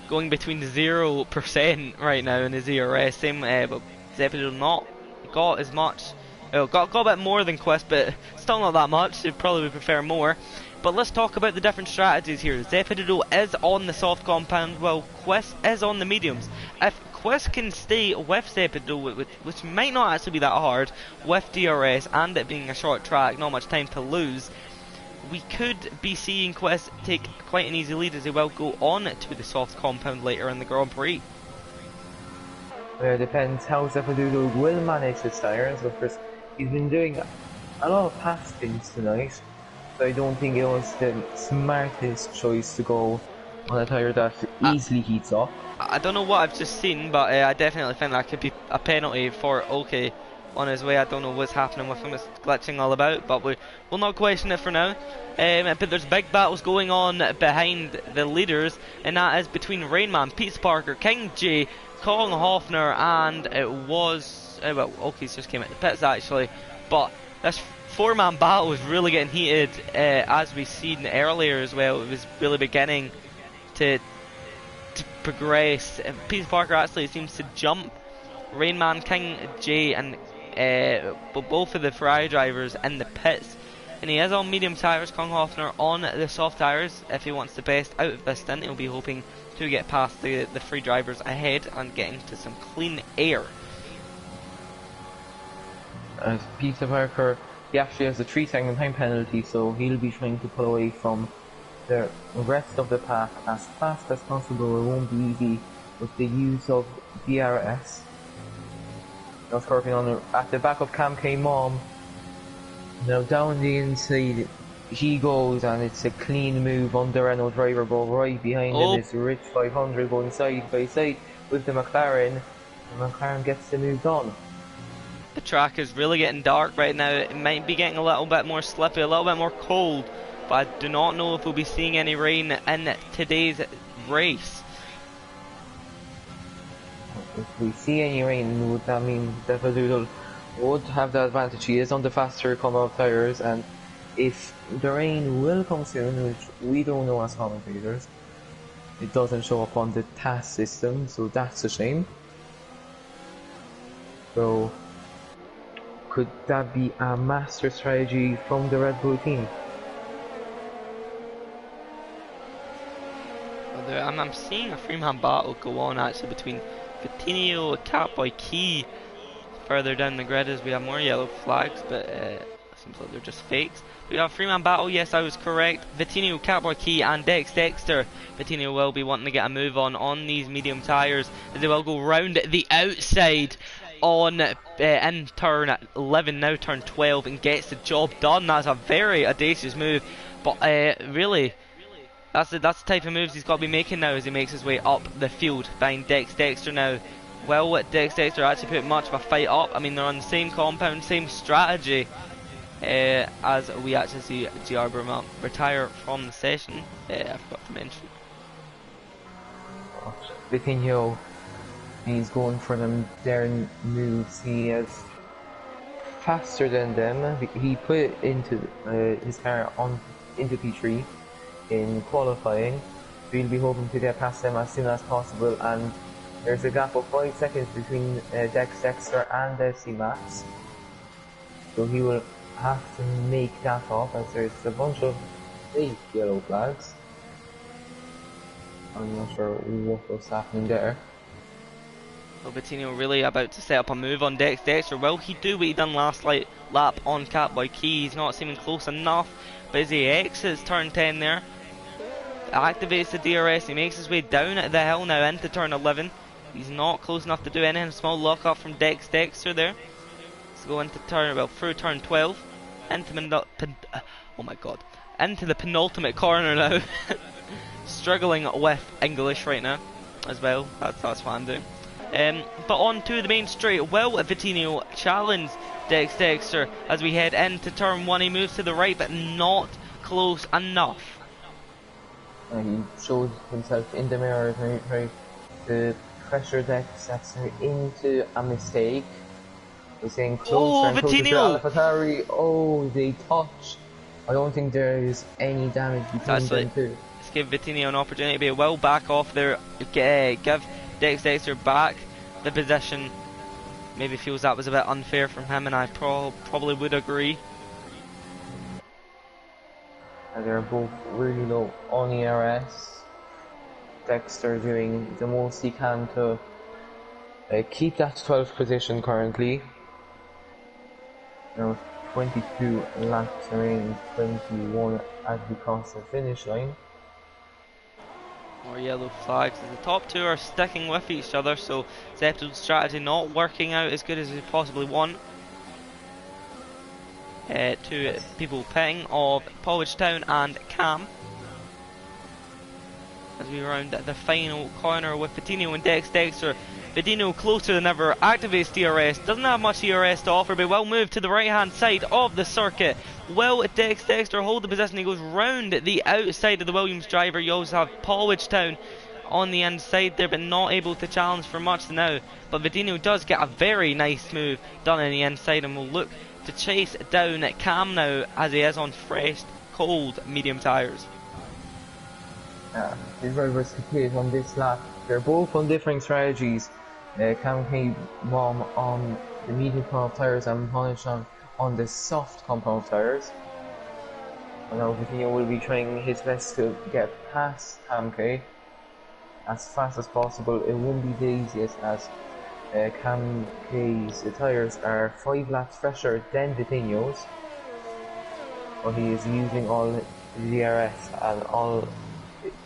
going between 0% right now in his ERS. Same, but Zepedo not got as much. Got a bit more than Quest, but still not that much. He'd probably prefer more. But let's talk about the different strategies here. Zepedo is on the soft compound, while Quest is on the mediums. If Quest can stay with Zepedo, which might not actually be that hard, with DRS and it being a short track, not much time to lose, we could be seeing Quest take quite an easy lead, as he will go on to the soft compound later in the Grand Prix. It depends how Zepedo will manage his tyres. Of course, he's been doing a lot of pass spins tonight, I don't think it was the smartest choice to go on a tyre that easily heats up. I don't know what I've just seen, but I definitely think that could be a penalty for OK on his way. I don't know what's happening with him, it's glitching all about, but we'll not question it for now. But there's big battles going on behind the leaders, and that is between Rainman, Pete Parker, King J, Colin Hoffner, and it was well, OK's just came out the pits actually, but this four-man battle was really getting heated, as we've seen earlier as well. It was really beginning to progress. Pete Parker actually seems to jump Rainman, King J, and both of the Ferrari drivers in the pits, and he is on medium tyres. Kong Hoffner on the soft tyres. If he wants the best out of this stint, he'll be hoping to get past the three drivers ahead and get into some clean air. As Peter Parker, he actually has a 3-second time penalty, so he'll be trying to pull away from the rest of the pack as fast as possible. It won't be easy with the use of DRS. Now Scorpion on at the back of Cam K Mom. Now down the inside he goes, and it's a clean move on the Renault driver, but right behind him is Rich 500 going side by side with the McLaren. The McLaren gets the move done. The track is really getting dark right now. It might be getting a little bit more slippy, a little bit more cold, but I do not know if we'll be seeing any rain in today's race. If we see any rain, would that mean that Doodle would have the advantage? He is on the faster come-out tyres, and if the rain will come soon, which we don't know as commentators, it doesn't show up on the task system, so that's a shame. So, could that be a master strategy from the Red Bull team? I'm seeing a three-man battle go on actually between Vitinho, Catboy, Key. Further down the grid as we have more yellow flags, but it seems like they're just fakes. We have a three-man battle, yes I was correct. Vitinho, Catboy, Key and Dexter. Vitinho will be wanting to get a move on these medium tyres, as they will go round the outside on in turn 11, now turn 12, and gets the job done. That's a very audacious move, but really that's the type of moves he's got to be making now as he makes his way up the field behind Dexter now. Well, Dexter actually put much of a fight up. I mean, they're on the same compound, same strategy, as we actually see GR Burma retire from the session. I forgot to mention. Vitinho, he's going for them their moves. He is faster than them. He put it into his car into P3 in qualifying. We'll be hoping to get past them as soon as possible, and there's a gap of 5 seconds between Dexter and C-Max, so he will have to make that up as there's a bunch of fake yellow flags. I'm not sure what was happening there. So Vitinho really about to set up a move on Dexter. Will he do what he done last lap on Catboy Key? He's not seeming close enough, but as he exits turn 10 there, activates the DRS, he makes his way down the hill now into turn 11. He's not close enough to do anything. Small lock up from Dexter there. Let's go into through turn 12, into oh my god, into the penultimate corner now. Struggling with English right now as well. That's what I'm doing. But on to the main straight. Will Vitinho challenge Dexter as we head into turn 1? He moves to the right, but not close enough. He shows himself in the mirror and tries to pressure Dexter into a mistake. He's saying closer and closer to AlphaTauri. Oh, they touch. I don't think there is any damage between them two. Let's give Vitinho an opportunity, but he will back off there. Give Dexter back the position. Maybe feels that was a bit unfair from him, and I probably would agree. They're both really low on ERS. Dexter doing the most he can to keep that 12th position currently. Now 22 laps remaining, 21 as we cross the finish line. More yellow flags. The top two are sticking with each other, so Zepto's strategy not working out as good as he possibly want. two people pitting of Pollage Town and Cam. As we round the final corner with Vidino and Dexter. Vidino closer than ever, activates DRS, doesn't have much DRS to offer, but will move to the right hand side of the circuit. Will Dexter hold the position? He goes round the outside of the Williams driver. You also have Pollage Town on the inside there, but not able to challenge for much now. But Vidino does get a very nice move done on the inside and will look to chase down Cam now, as he is on fresh, cold, medium tyres. The drivers compete on this lap. They're both on different strategies. Cam came on the medium compound tyres and Punish on the soft compound tyres. And now Vidino will be trying his best to get past Cam K as fast as possible. It won't be the easiest, as Cam K's tyres are 5 laps fresher than Vidino's, but he is using all the DRS and all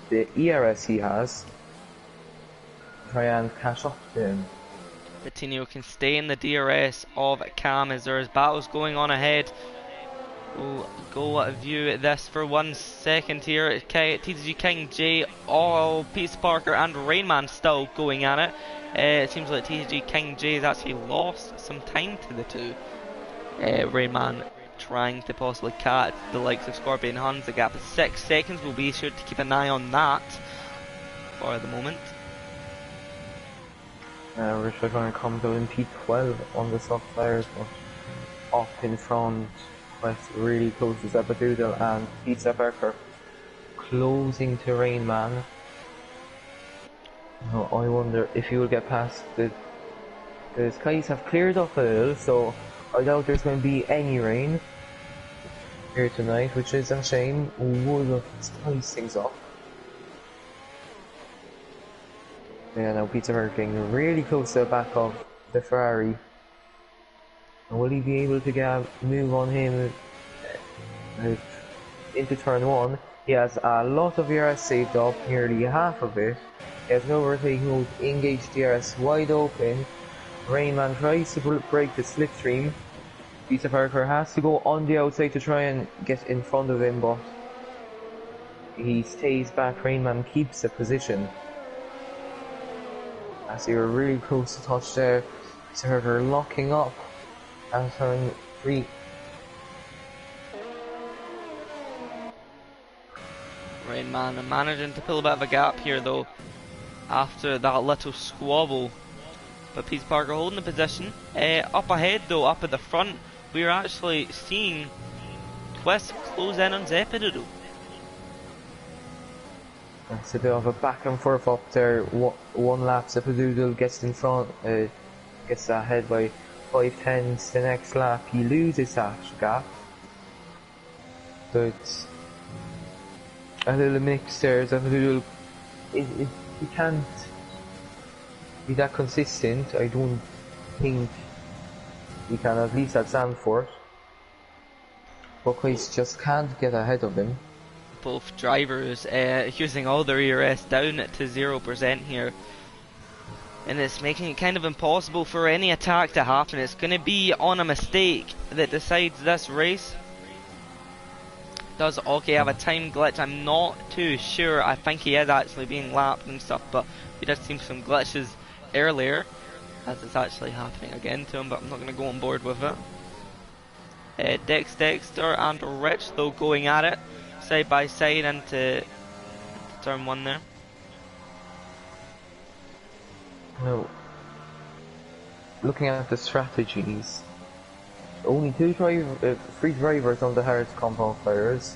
the ERS he has to try and catch up to him. Vidino can stay in the DRS of Cam as there is battles going on ahead. We'll go view this for 1 second here. TTG King, J, all Peace Parker and Rainman still going at it. It seems like TTG King J has actually lost some time to the two. Rainman trying to possibly cut the likes of Scorpion Hans. The gap is 6 seconds. We'll be sure to keep an eye on that for the moment. Richard going to come to in P12 on the soft tyres, but up in front, West really close to Zapadoodle and Pizza Parker closing to Rainman. Now, I wonder if he will get past the skies have cleared up a little, so I doubt there's going to be any rain here tonight, which is a shame. Would have spiced things up. Yeah, now Pizza Parker getting really close to the back of the Ferrari. And will he be able to get a move on him into turn 1? He has a lot of DRS saved up, nearly half of it. He has no overtaking mode, engage DRS wide open. Rainman tries to break the slipstream. Pizza Parker has to go on the outside to try and get in front of him, but he stays back. Rainman keeps the position. As they were really close to touch there. Pizza Parker locking up and turn 3. Rainman managing to pull a bit of a gap here though after that little squabble. But Pete Parker holding the position. Up ahead though, up at the front, we are actually seeing Twist close in on Zepidoodle. It's a bit of a back and forth up there. One lap, Zepidoodle gets in front, gets ahead by 5/10. The next lap, he loses that gap. So it's a little mix there. Zepidoodle, he can't be that consistent. I don't think he can, at least at Zandvoort. Buckeyes just can't get ahead of him. Both drivers using all their ERS down to 0% here, and it's making it kind of impossible for any attack to happen. It's going to be on a mistake that decides this race. Does Oki have a time glitch? I'm not too sure. I think he is actually being lapped and stuff, but we did see some glitches earlier as it's actually happening again to him, but I'm not going to go on board with it. Dexter and Rich though going at it side by side into turn 1 there. No. Looking at the strategies, only 3 drivers on the hard compound tyres.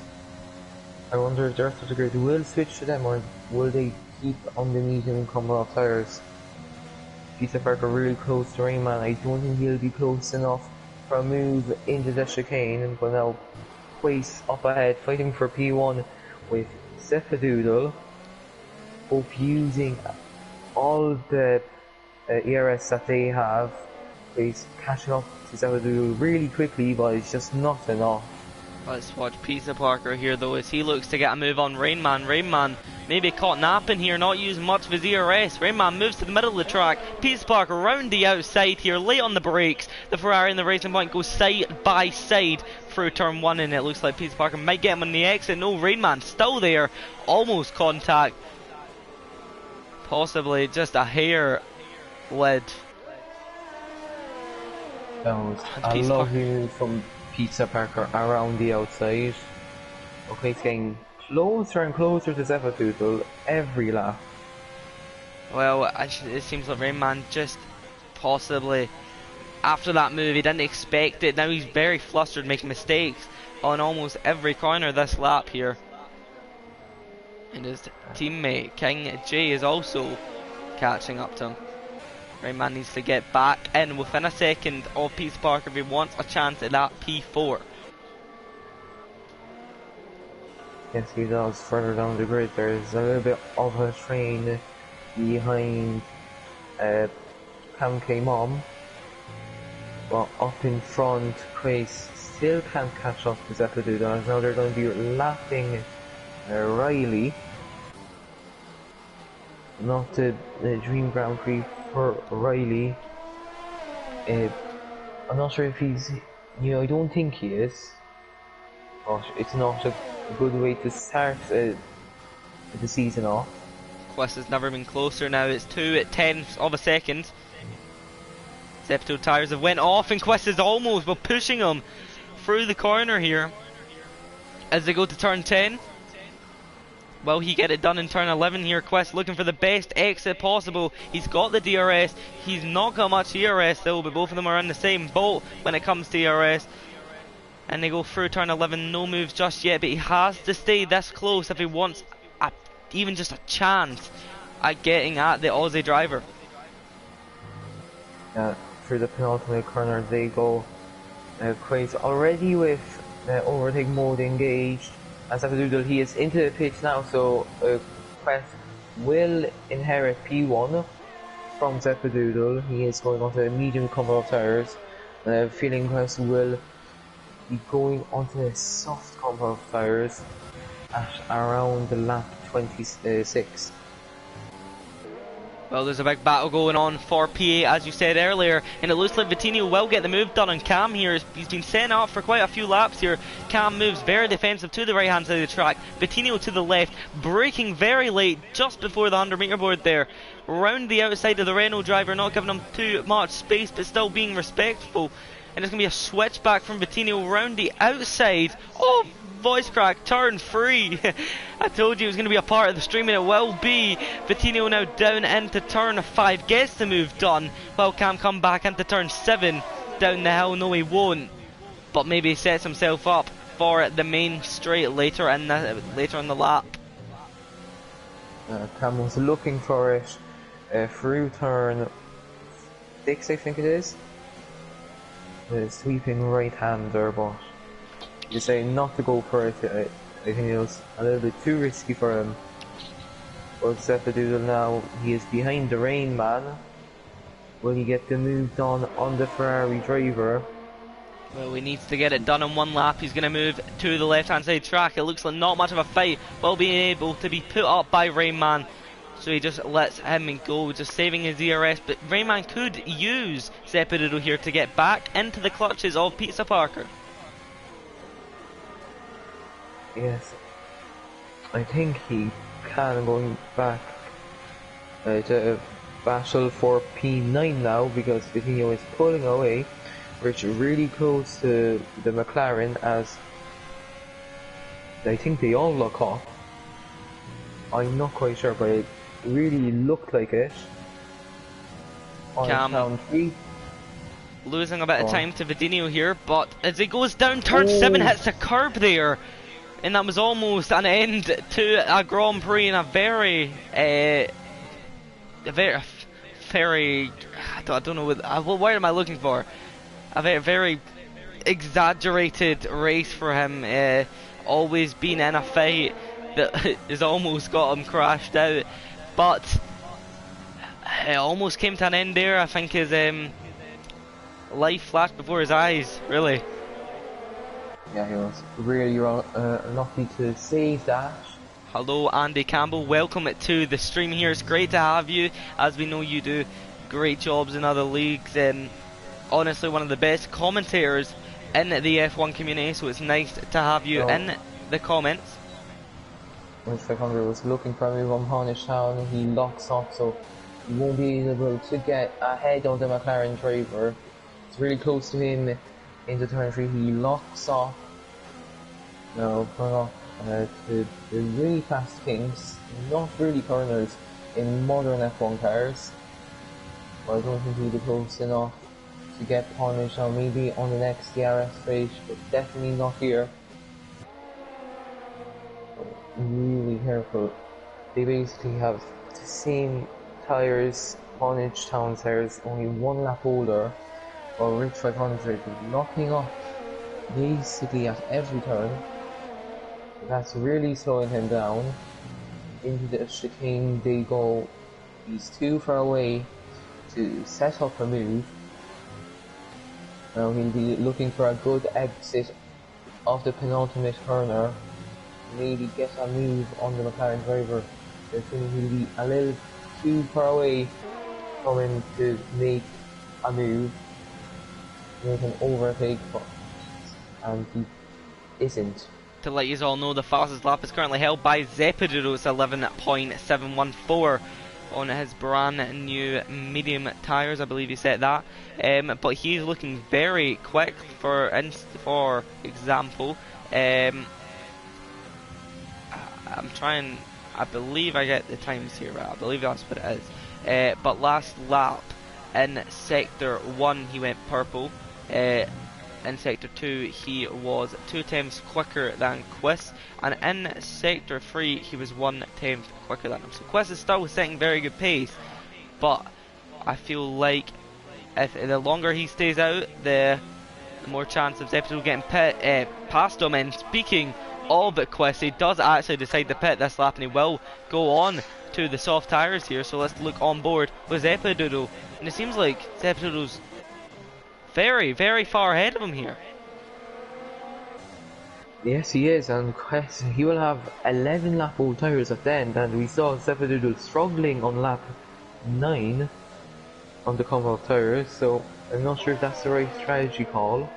I wonder if the rest of the grid will switch to them, or will they keep on the medium compound tyres? Pizza Parker really close to Rayman. I don't think he'll be close enough for a move into the chicane, but now Quace up ahead fighting for P1 with Zepadoodle, both using all the ERS that they have. Quace catching up to Zepadoodle really quickly, but it's just not enough. Let's watch Pizza Parker here though as he looks to get a move on Rainman. Rainman maybe caught napping here, not using much of his ERS. Rainman moves to the middle of the track. Pizza Parker round the outside here, late on the brakes. The Ferrari and the Racing Point go side by side through turn 1 and it looks like Pizza Parker might get him on the exit. No, Rainman still there, almost contact. Possibly just a hair led. That was a lovely move from Pizza Parker around the outside. Okay, it's getting closer and closer to Zephyr every lap. Well, it seems like Rainman just possibly, after that move, he didn't expect it. Now he's very flustered, making mistakes on almost every corner this lap here. And his teammate, King J, is also catching up to him. Rainman needs to get back in within a second of Pizza Parker if he wants a chance at that P4. Yes, he does. Further down the grid, there's a little bit of a train behind Cam K Mom. But up in front, Chris still can't catch up to Zephyr. Now they're going to be lapping Riley. Not the Dream Grand Prix for Riley. I'm not sure if he's, I don't think he is. But it's not a good way to start the season off. Quest has never been closer now. It's 2/10 of a second. Zepto tires have went off and Quest is almost, but pushing him through the corner here as they go to turn 10. Will he get it done in turn 11 here? Quest looking for the best exit possible. He's got the DRS. He's not got much ERS though, but both of them are in the same boat when it comes to ERS. And they go through turn 11. No moves just yet, but he has to stay this close if he wants even just a chance at getting at the Aussie driver. Through the penultimate corner they go. Quaid's already with overtake mode engaged. As Zephyr he is into the pitch now, so Quest will inherit P1 from Zephyr. He is going onto a medium cover of tires. Feeling Quest will be going onto a soft cover of tires at around the lap 26. Well, there's a big battle going on for P8 as you said earlier, and it looks like Vitinho will get the move done on Cam here. He's been setting up for quite a few laps here. Cam moves very defensive to the right hand side of the track. Vitinho to the left, braking very late just before the 100 metre board there. Round the outside of the Renault driver, not giving him too much space but still being respectful. And it's going to be a switch back from Vitinho round the outside. Oh, voice crack, turn 3. I told you it was going to be a part of the stream and it will be. Vitinho now down into turn 5, gets the move done. While Cam come back into turn 7, down the hill. No, he won't. But maybe he sets himself up for the main straight later in the lap. Cam was looking for it through turn 6, I think it is. The sweeping right-hander, but you say not to go for it. I think it was a little bit too risky for him. But Zephyr now, he is behind the Rain Man. Will he get the move done on the Ferrari driver? Well, he needs to get it done in one lap. He's going to move to the left-hand side track. It looks like not much of a fight. Will be able to be put up by Rain Man. So he just lets him go, just saving his ERS. But Rayman could use Zephyr here to get back into the clutches of Pizza Parker. Yes, I think he can, going back to battle for P9 now, because Vitinho is pulling away. Which really close to the McLaren, as I think they all look up. I'm not quite sure, but it really looked like it. On Cam 3. Losing a bit of time to Vitinho here, but as he goes down turn 7, hits a curb there. And that was almost an end to a Grand Prix in a very, I don't know what word am I looking for? A very exaggerated race for him. Always been in a fight that has almost got him crashed out, but it almost came to an end there. I think his life flashed before his eyes, really. Yeah, he was really lucky to save that. Hello Andy Campbell, welcome to the stream here. It's great to have you, as we know you do great jobs in other leagues and honestly one of the best commentators in the F1 community, so it's nice to have you in the comments. Mr. Congress was looking for a move on Harnish Town, he locks off, so he won't be able to get ahead of the McLaren driver. It's really close to him into turn 3, he locks off. Now, going off to the really fast things, not really corners in modern F1 cars. But I don't think he'll be close enough to get punished, or maybe on the next DRS race, but definitely not here. Really careful. They basically have the same tyres, Punished Town tyres, only one lap older, or Rich 500 locking up basically at every turn. That's really slowing him down. Into the chicane they go. He's too far away to set up a move. Now he'll be looking for a good exit of the penultimate corner. Maybe get a move on the McLaren driver. I think he'll be a little too far away from him to make a move. Make an overtake, and he isn't. To let you all know, the fastest lap is currently held by Zepidudo. It's 11.714 on his brand new medium tyres, I believe he said that. But he's looking very quick. For example, I'm trying. I believe I get the times here right. I believe that's what it is. But last lap in sector 1 he went purple. In sector 2 he was 2 times quicker than Quiz, and in sector 3 he was 1 tenth quicker than him. So Quiz is still setting very good pace, but I feel like if the longer he stays out, the more chance of Zepidudo getting past him. And speaking of Quiz, he does actually decide to pit this lap, and he will go on to the soft tyres here. So let's look on board with Zepidudo, and it seems like Zepidudo's very, very far ahead of him here. Yes, he is, and he will have 11 lap old tyres at the end, and we saw Zepidudo struggling on lap 9 on the compound tyres, so I'm not sure if that's the right strategy call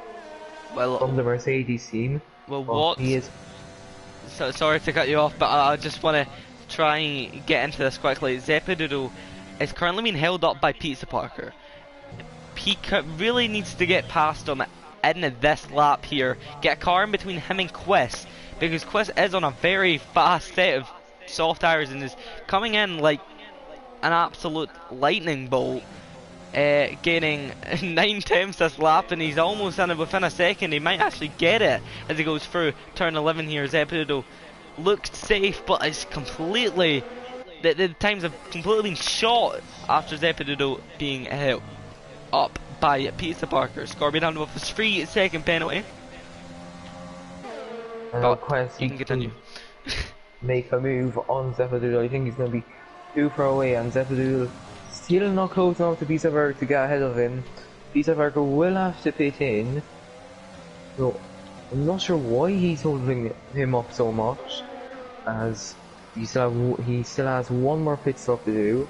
from the Mercedes team. Well, what? He is. So, sorry to cut you off, but I just want to try and get into this quickly. Zepidudo is currently being held up by Pizza Parker. He really needs to get past him in this lap here. Get a car in between him and Quiz, because Quiz is on a very fast set of soft tyres and is coming in like an absolute lightning bolt, gaining 9 tenths this lap, and he's almost in it within a second. He might actually get it as he goes through turn 11 here. Zepidudo looked safe, but it's completely the times have completely been shot after Zepidudo being held up by Pizza Parker. Scorpion down with a 3-second penalty. But you can continue. Make a move on Zepidudo. I think he's going to be too far away, and Zepidudo still not close enough to Pizza Parker to get ahead of him. Pizza Parker will have to pit in. So I'm not sure why he's holding him up so much, as he still has one more pit stop to do.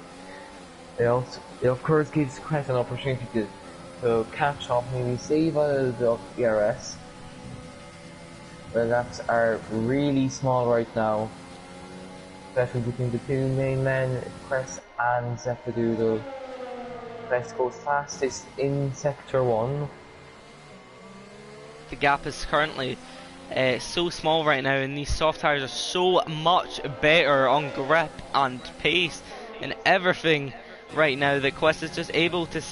It of course gives Chris an opportunity to catch up, maybe save a little bit of DRS. The laps are really small right now, especially between the two main men, Chris and Zepidudo. Chris goes fastest in sector 1. The gap is currently so small right now, and these soft tyres are so much better on grip and pace and everything right now that Quest is just able to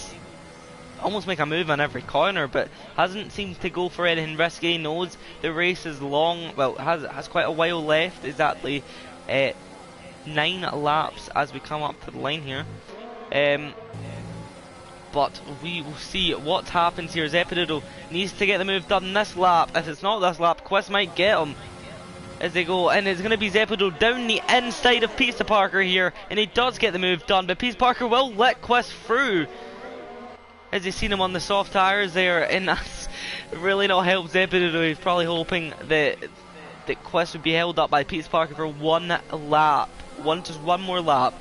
almost make a move on every corner, but hasn't seemed to go for anything risky. Knows the race is long, well, has quite a while left, exactly 9 laps as we come up to the line here. But we will see what happens here. Zepidudo needs to get the move done this lap. If it's not this lap, Quest might get him as they go, and it's going to be Zepidudo down the inside of Pizza Parker here, and he does get the move done, but Pizza Parker will let Quest through. As you seen him on the soft tyres there, and that's really not helped Zepido. He's probably hoping that Quest would be held up by Pete Parker for one lap, just one more lap,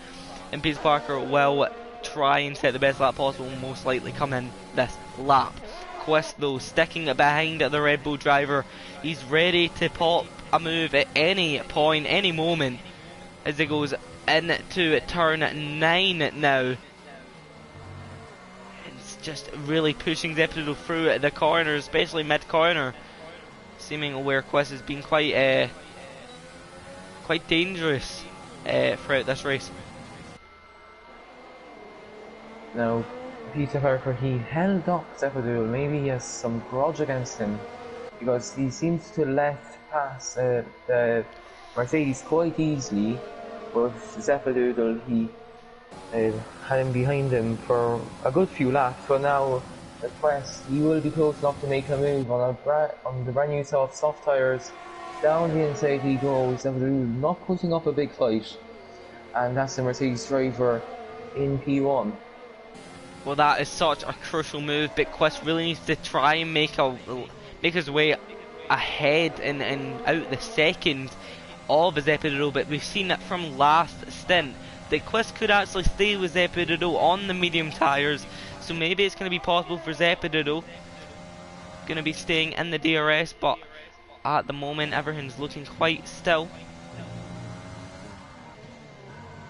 and Pete Parker will try and set the best lap possible, and most likely come in this lap. Quest though sticking behind the Red Bull driver. He's ready to pop a move at any point, any moment, as he goes into turn 9 now. It's just really pushing Zepido through the corner, especially mid-corner, seeming where Quest has been quite dangerous throughout this race. Now, Peter Parker, he held up Zepido. Maybe he has some grudge against him, because he seems to let pass the Mercedes quite easily. But Zepido, he had him behind him for a good few laps. But now, the Quest, he will be close enough to make a move on the brand new soft tyres. Down the inside he goes. Zepido not putting up a big fight, and that's the Mercedes driver in P1. Well, that is such a crucial move, but Quest really needs to try and make his way ahead and out the second of Zepido. But we've seen that from last stint that Quest could actually stay with Zepido on the medium tyres, so maybe it's going to be possible for Zepido. Going to be staying in the DRS, but at the moment everything's looking quite still.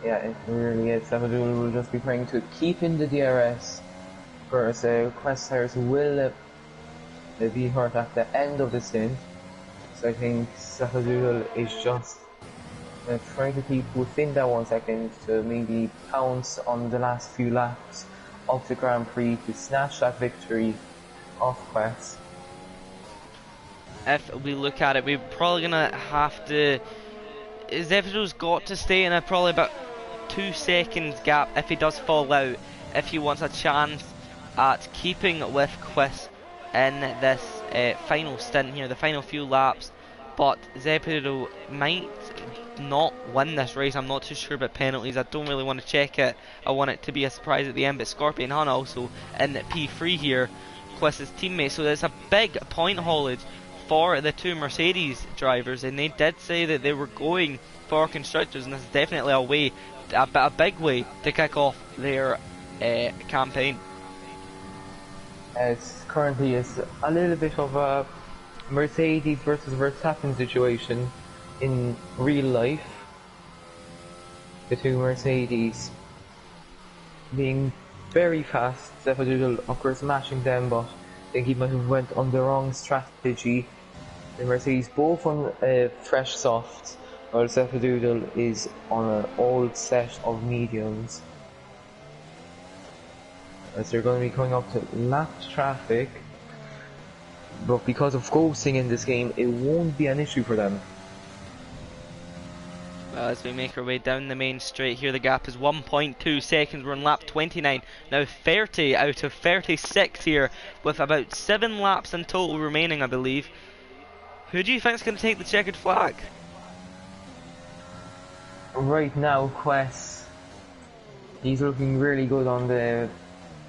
Yeah, it really is. Zepido will just be trying to keep in the DRS, whereas Quest tyres will be hurt at the end of the stint. So I think Zepido is just trying to keep within that 1 second to maybe pounce on the last few laps of the Grand Prix to snatch that victory off Quest. If we look at it, we're probably going to have to... Zepido's got to stay in a probably about 2 seconds gap if he does fall out, if he wants a chance at keeping with Quest in this final stint here, the final few laps. But Zepido might not win this race. I'm not too sure about penalties. I don't really want to check it. I want it to be a surprise at the end. But Scorpion Hun also in P3 here, Quest's teammate. So there's a big point haulage for the two Mercedes drivers, and they did say that they were going for constructors, and this is definitely a big way to kick off their campaign. It's currently a little bit of a Mercedes versus Verstappen situation in real life. The two Mercedes being very fast, Zepido of course matching them, but I think he might have went on the wrong strategy. The Mercedes both on fresh softs, while Zepido is on an old set of mediums. As they're going to be coming up to lapped traffic, but because of ghosting in this game, it won't be an issue for them. Well, as we make our way down the main straight here, the gap is 1.2 seconds. We're on lap 29. Now 30 out of 36 here, with about 7 laps in total remaining, I believe. Who do you think is going to take the checkered flag? Right now, Quest, he's looking really good on the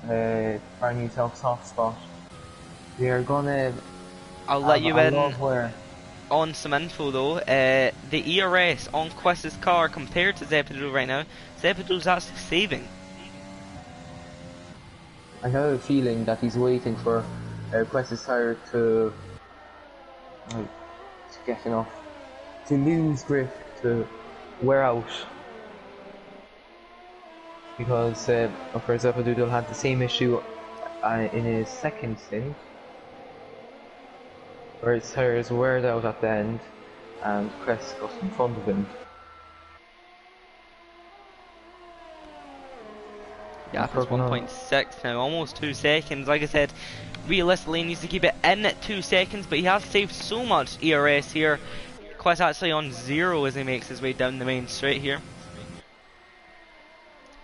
brand new soft spot. They are gonna... I'll let you in on some info though. The ERS on Quest's car compared to Zepido right now, Zepido's actually saving. I have a feeling that he's waiting for Quest's tyre to get enough, to lose grip, to wear out. Because of course Zepido had the same issue in his second stint, where his tyres wear out at the end and Quest got in front of him. Yeah, it's 1.6 now, almost 2 seconds. Like I said, realistically he needs to keep it in at 2 seconds, but he has saved so much ERS here. Quest actually on 0 as he makes his way down the main straight here.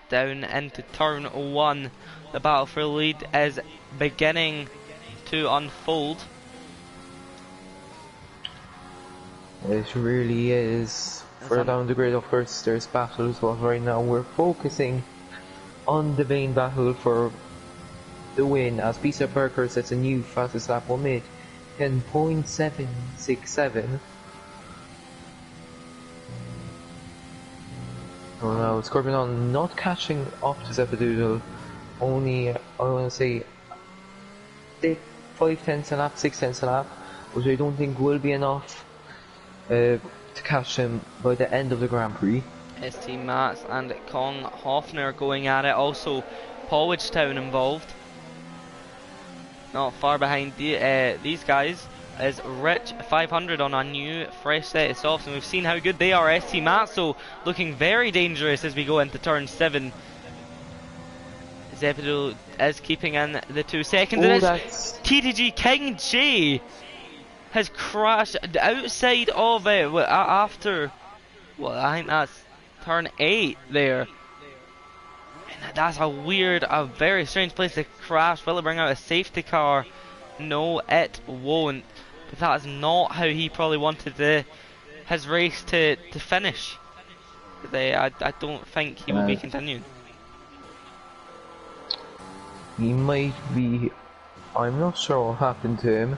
Down into turn 1. The battle for the lead is beginning to unfold. It really is. Further down the grid, of course, there's battles, but right now we're focusing on the main battle for the win as Pisa Parker sets a new fastest lap 1 minute 10.767. Oh no, Scorpion not catching up to Zeppadoodle, only I want to say 5 tenths a lap, 6 tenths a lap, which I don't think will be enough to catch him by the end of the Grand Prix. ST Mats and Kong Hoffner going at it, also Polwich Town involved. Not far behind these guys is Rich 500 on a new fresh set of softs, and we've seen how good they are. ST Matzo looking very dangerous as we go into turn 7. Zeppedo is keeping in the 2 seconds, and it's TTG King J has crashed outside of it after, well, I think that's turn 8 there. And that's a weird, a very strange place to crash. Will it bring out a safety car? No, it won't. But that's not how he probably wanted his race to finish. I don't think he will be continuing. He might be. I'm not sure what happened to him.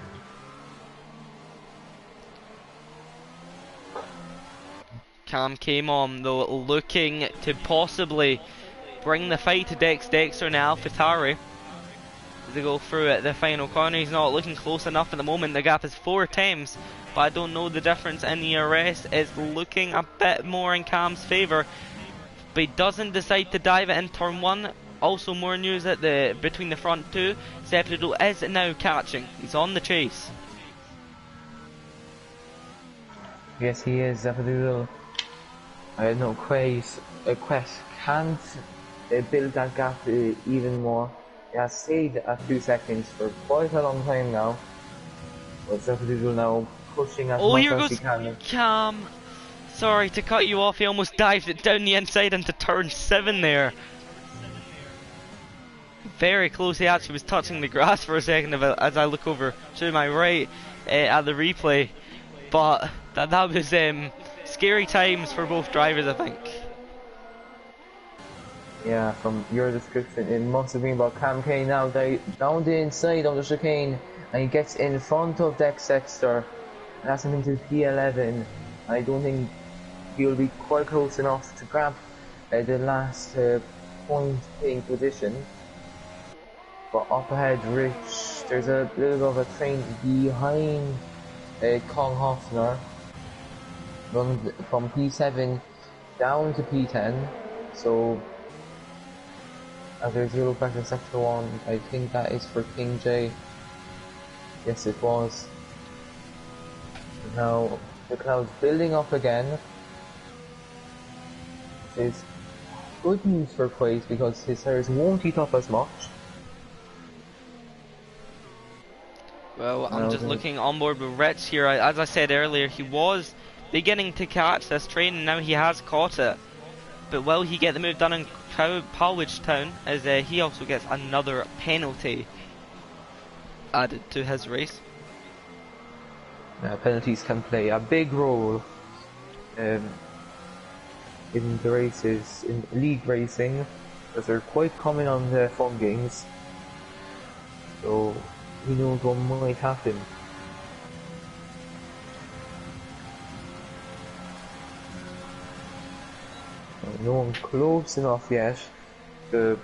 Cam came on though, looking to possibly bring the fight to Dexter and AlphaTauri as they go through at the final corner. He's not looking close enough at the moment. The gap is 4 attempts, but I don't know the difference in the ERS is looking a bit more in Cam's favour. But he doesn't decide to dive it in turn 1. Also more news at between the front 2. Zeppedo is now catching. He's on the chase. Yes, he is. Zeppedo. No, Quest can't build that gap even more. He has stayed at 2 seconds for quite a long time now. But Zeppedo now pushing as much as he can. Here goes Cam. Sorry to cut you off, he almost dived it down the inside into turn 7 there. Very close, he actually was touching the grass for a second as I look over to my right at the replay. But that was scary times for both drivers, I think. Yeah, from your description, it must have been about Cam Kane now down the inside of the chicane, and he gets in front of Dexter, and that's him into P11. I don't think he'll be quite close enough to grab the last point paying position. But up ahead, Rich, there's a little bit of a train behind Kong Hoffner, running from P7 down to P10. So as there's a little back in sector 1, I think that is for King J. Yes, it was. Now the cloud's building up again. It's good news for Quaid because his tires won't heat up as much. Well, I'm just looking on board with Rich here. As I said earlier, he was beginning to catch this train, and now he has caught it. But will he get the move done in Polwich Town, as he also gets another penalty added to his race? Penalties can play a big role in the races, in league racing, as they're quite common on the fun games. So who knows what might happen. No one close enough yet to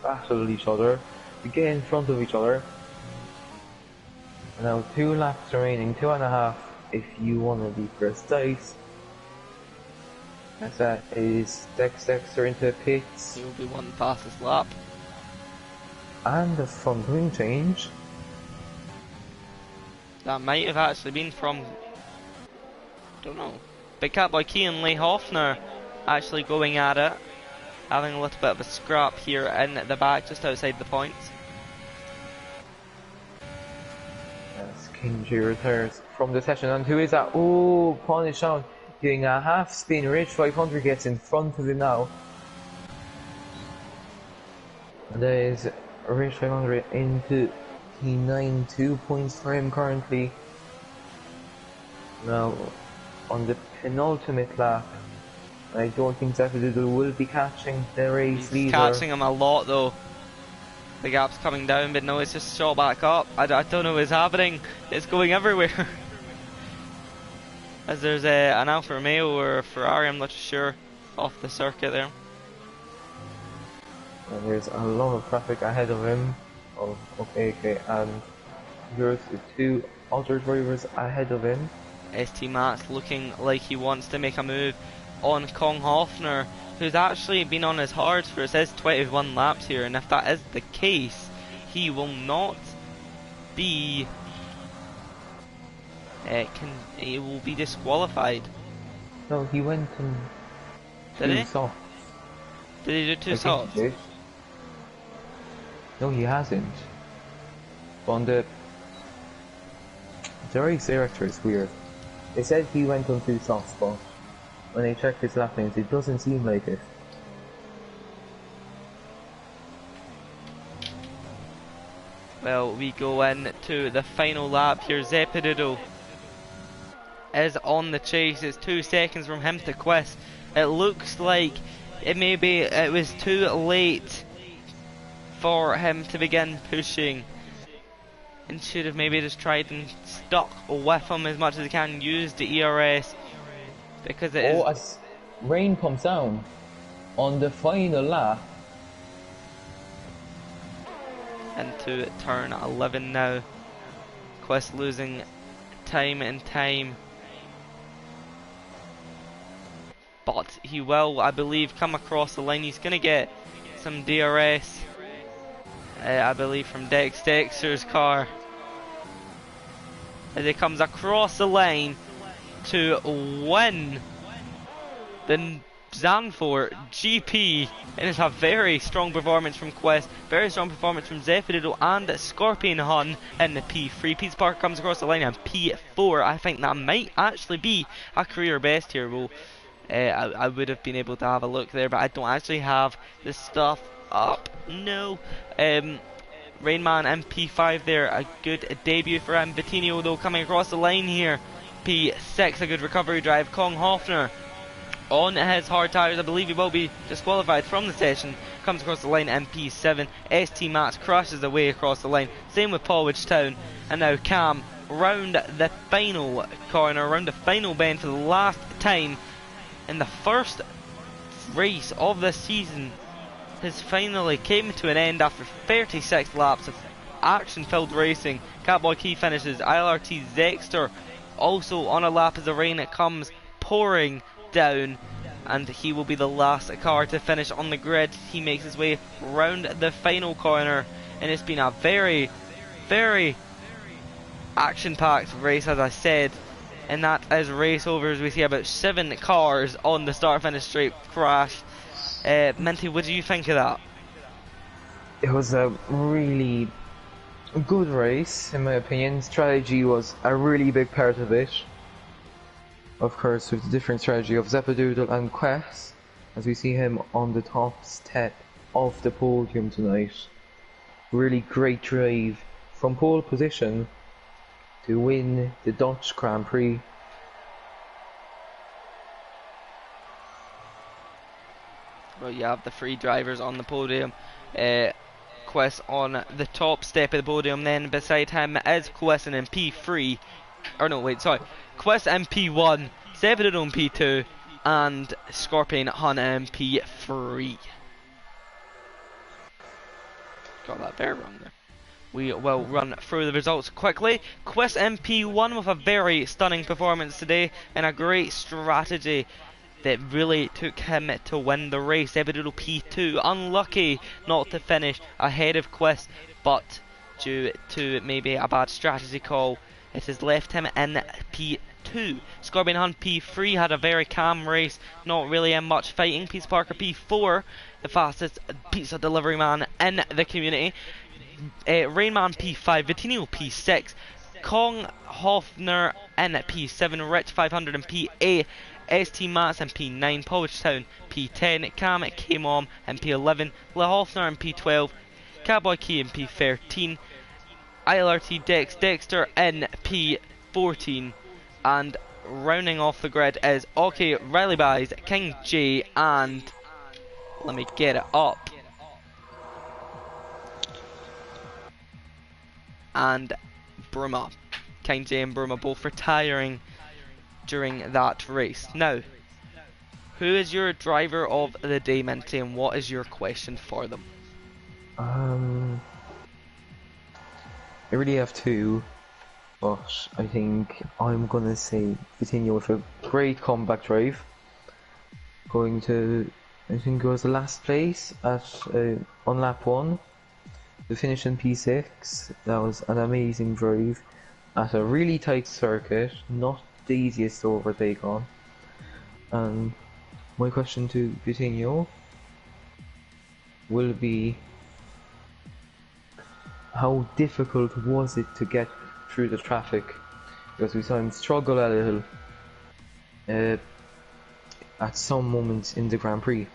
battle each other, to get in front of each other. Now 2 laps remaining, 2.5 if you want to be precise. As that is Dexter into pits. He will be one fastest lap. And the front wing change. That might have actually been from, don't know. Big Cat Boy Key and Leigh Hoffner actually going at it. Having a little bit of a scrap here in the back, just outside the points. As King J retires from the session, and who is that? Oh, punish down, doing a half spin. Rich 500 gets in front of him now. And there is Rich 500 into P9, 2 points for him currently. Now on the penultimate lap, I don't think Zeppedo will be catching the race leader. Catching him a lot though. the gap's coming down, but no, it's just shot back up. I don't know what's happening. It's going everywhere. As there's an Alfa Romeo or a Ferrari, I'm not sure, off the circuit there. And there's a lot of traffic ahead of him. Oh, okay, and there's the two other drivers ahead of him. ST Max looking like he wants to make a move on Kong Hofner, who's actually been on his hard for, it says 21 laps here, and if that is the case, he will not be he will be disqualified. No, he went on two softs. Did he do two softs? No, he hasn't. On the race director is weird. They said he went on two softs, but when they check his lap lanes, it doesn't seem like it. Well, we go into the final lap here. Zepidido is on the chase. It's 2 seconds from him to Quest. It looks like it was too late for him to begin pushing, and should have maybe just tried and stuck with him as much as he can. Use the ERS because it is. As rain comes down on the final lap. Into turn 11 now. Quest losing time and time, but he will, I believe, come across the line. He's going to get some DRS, I believe, from Dexter's car as he comes across the line to win the Zandvoort GP. And it's a very strong performance from Quest, very strong performance from Zefidido and Scorpion Hun in the P3. Pete Parker comes across the line in P4. I think that might actually be a career best here. Well, I would have been able to have a look there, but I don't actually have the stuff up. No. Rainman MP5 there, a good debut for him. Vitinho though coming across the line here. P6, a good recovery drive. Kong Hofner on his hard tires, I believe he will be disqualified from the session. Comes across the line, MP7. ST Max crashes away across the line. Same with Polwich Town. And now Cam round the final corner, round the final bend for the last time in the first race of the season. Has finally came to an end after 36 laps of action-filled racing. Catboy Key finishes. ILRT Dexter also on a lap as the rain comes pouring down, and he will be the last car to finish on the grid. He makes his way round the final corner, and it's been a very, very action-packed race, as I said, and that is race over as we see about 7 cars on the start-finish straight crash. Minty, what do you think of that? It was a really good race, in my opinion. Strategy was a really big part of it. Of course, with the different strategy of Zepadoodle and Quest, as we see him on the top step of the podium tonight. Really great drive from pole position to win the Dutch Grand Prix. Well, you have the 3 drivers on the podium. Quest on the top step of the podium. Then beside him is Quest in P3. Or no, wait, sorry. Quest MP1, Zefidido MP2, and Scorpion Hun MP3. Got that very wrong there. We will run through the results quickly. Quest MP1 with a very stunning performance today and a great strategy that really took him to win the race. Zefidido P2, unlucky not to finish ahead of Quest, but due to maybe a bad strategy call, it has left him in P2. Scorpion Hunt P3 had a very calm race, not really in much fighting. Pizza Parker P4, the fastest pizza delivery man in the community. Rainman P5, Vitinho P6, Kong Hofner in P7, Rich 500 in P8, ST Mats in P9, Polwich Town P10, Cam K-Mom in P11, Le Hofner in P12, Catboy Key in P13, ILRT Dexter in P14, and rounding off the grid is OK Riley Buys, King J, and let me get it up. and Bruma. Kainji and Bruma both retiring during that race. Now, who is your driver of the day, Minty, and what is your question for them? I really have two, but I think I'm gonna say Vitinho with a great comeback drive. Going to, I think it was the last place at on lap 1. The finish in P6. That was an amazing drive at a really tight circuit, not the easiest to overtake on. And my question to Vitinho will be, how difficult was it to get through the traffic? Because we saw him struggle a little at some moments in the Grand Prix.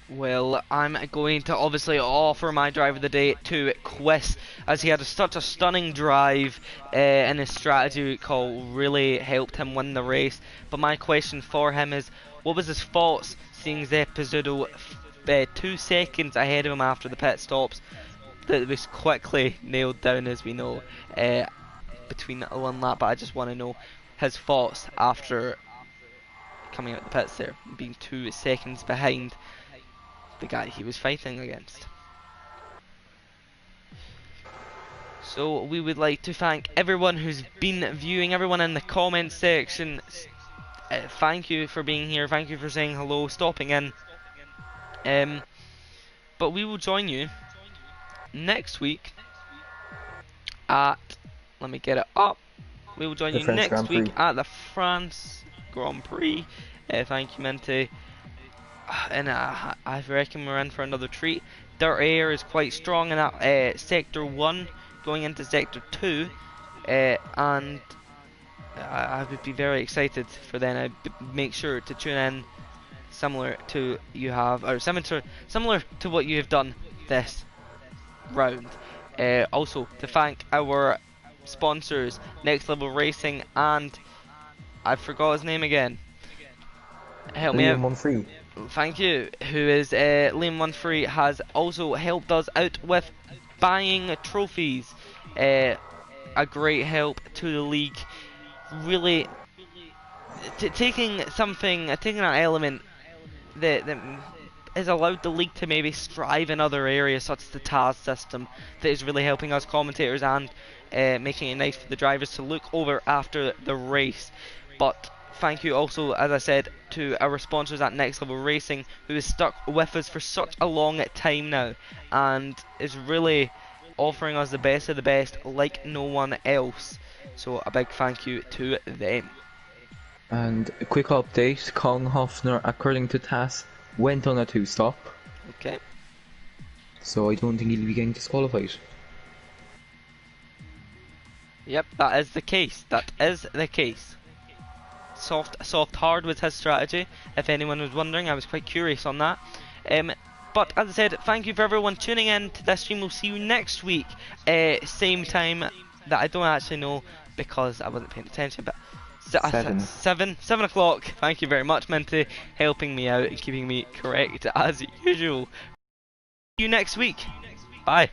Well, I'm going to obviously offer my drive of the day to Quiz, as he had such a stunning drive and his strategy call really helped him win the race. But my question for him is, what was his faults, seeing Zé Pizzuto 2 seconds ahead of him after the pit stops? That was quickly nailed down, as we know, between one lap. But I just want to know his thoughts after coming out the pits there, being 2 seconds behind the guy he was fighting against. So we would like to thank everyone who's been viewing, everyone in the comment section. Thank you for being here, thank you for saying hello, stopping in. But we will join you next week at, let me get it up, we will join you next week at the France Grand Prix. Thank you, Minty. And I reckon we're in for another treat. Dirt Air is quite strong in that Sector 1 going into Sector 2, and I would be very excited for then. I'd make sure to tune in similar to what you have done this round. Also to thank our sponsors, Next Level Racing, and I forgot his name again. Help me out. Thank you. Who is Liam Munfree, has also helped us out with buying trophies. A great help to the league. Really taking an element that has allowed the league to maybe strive in other areas, such as the TAS system, that is really helping us commentators and making it nice for the drivers to look over after the race. But thank you also, as I said, to our sponsors at Next Level Racing, who has stuck with us for such a long time now and is really offering us the best of the best like no one else. So a big thank you to them. And a quick update, Kong Hofner, according to TAS, went on a 2-stop. Okay. So I don't think he'll be getting disqualified. Yep, that is the case. That is the case. Soft hard was his strategy, if anyone was wondering. I was quite curious on that. But as I said, thank you for everyone tuning in to this stream. We'll see you next week, same time that I don't actually know because I wasn't paying attention, but 7 o'clock. Thank you very much, Minty, helping me out and keeping me correct as usual. See you next week. Bye.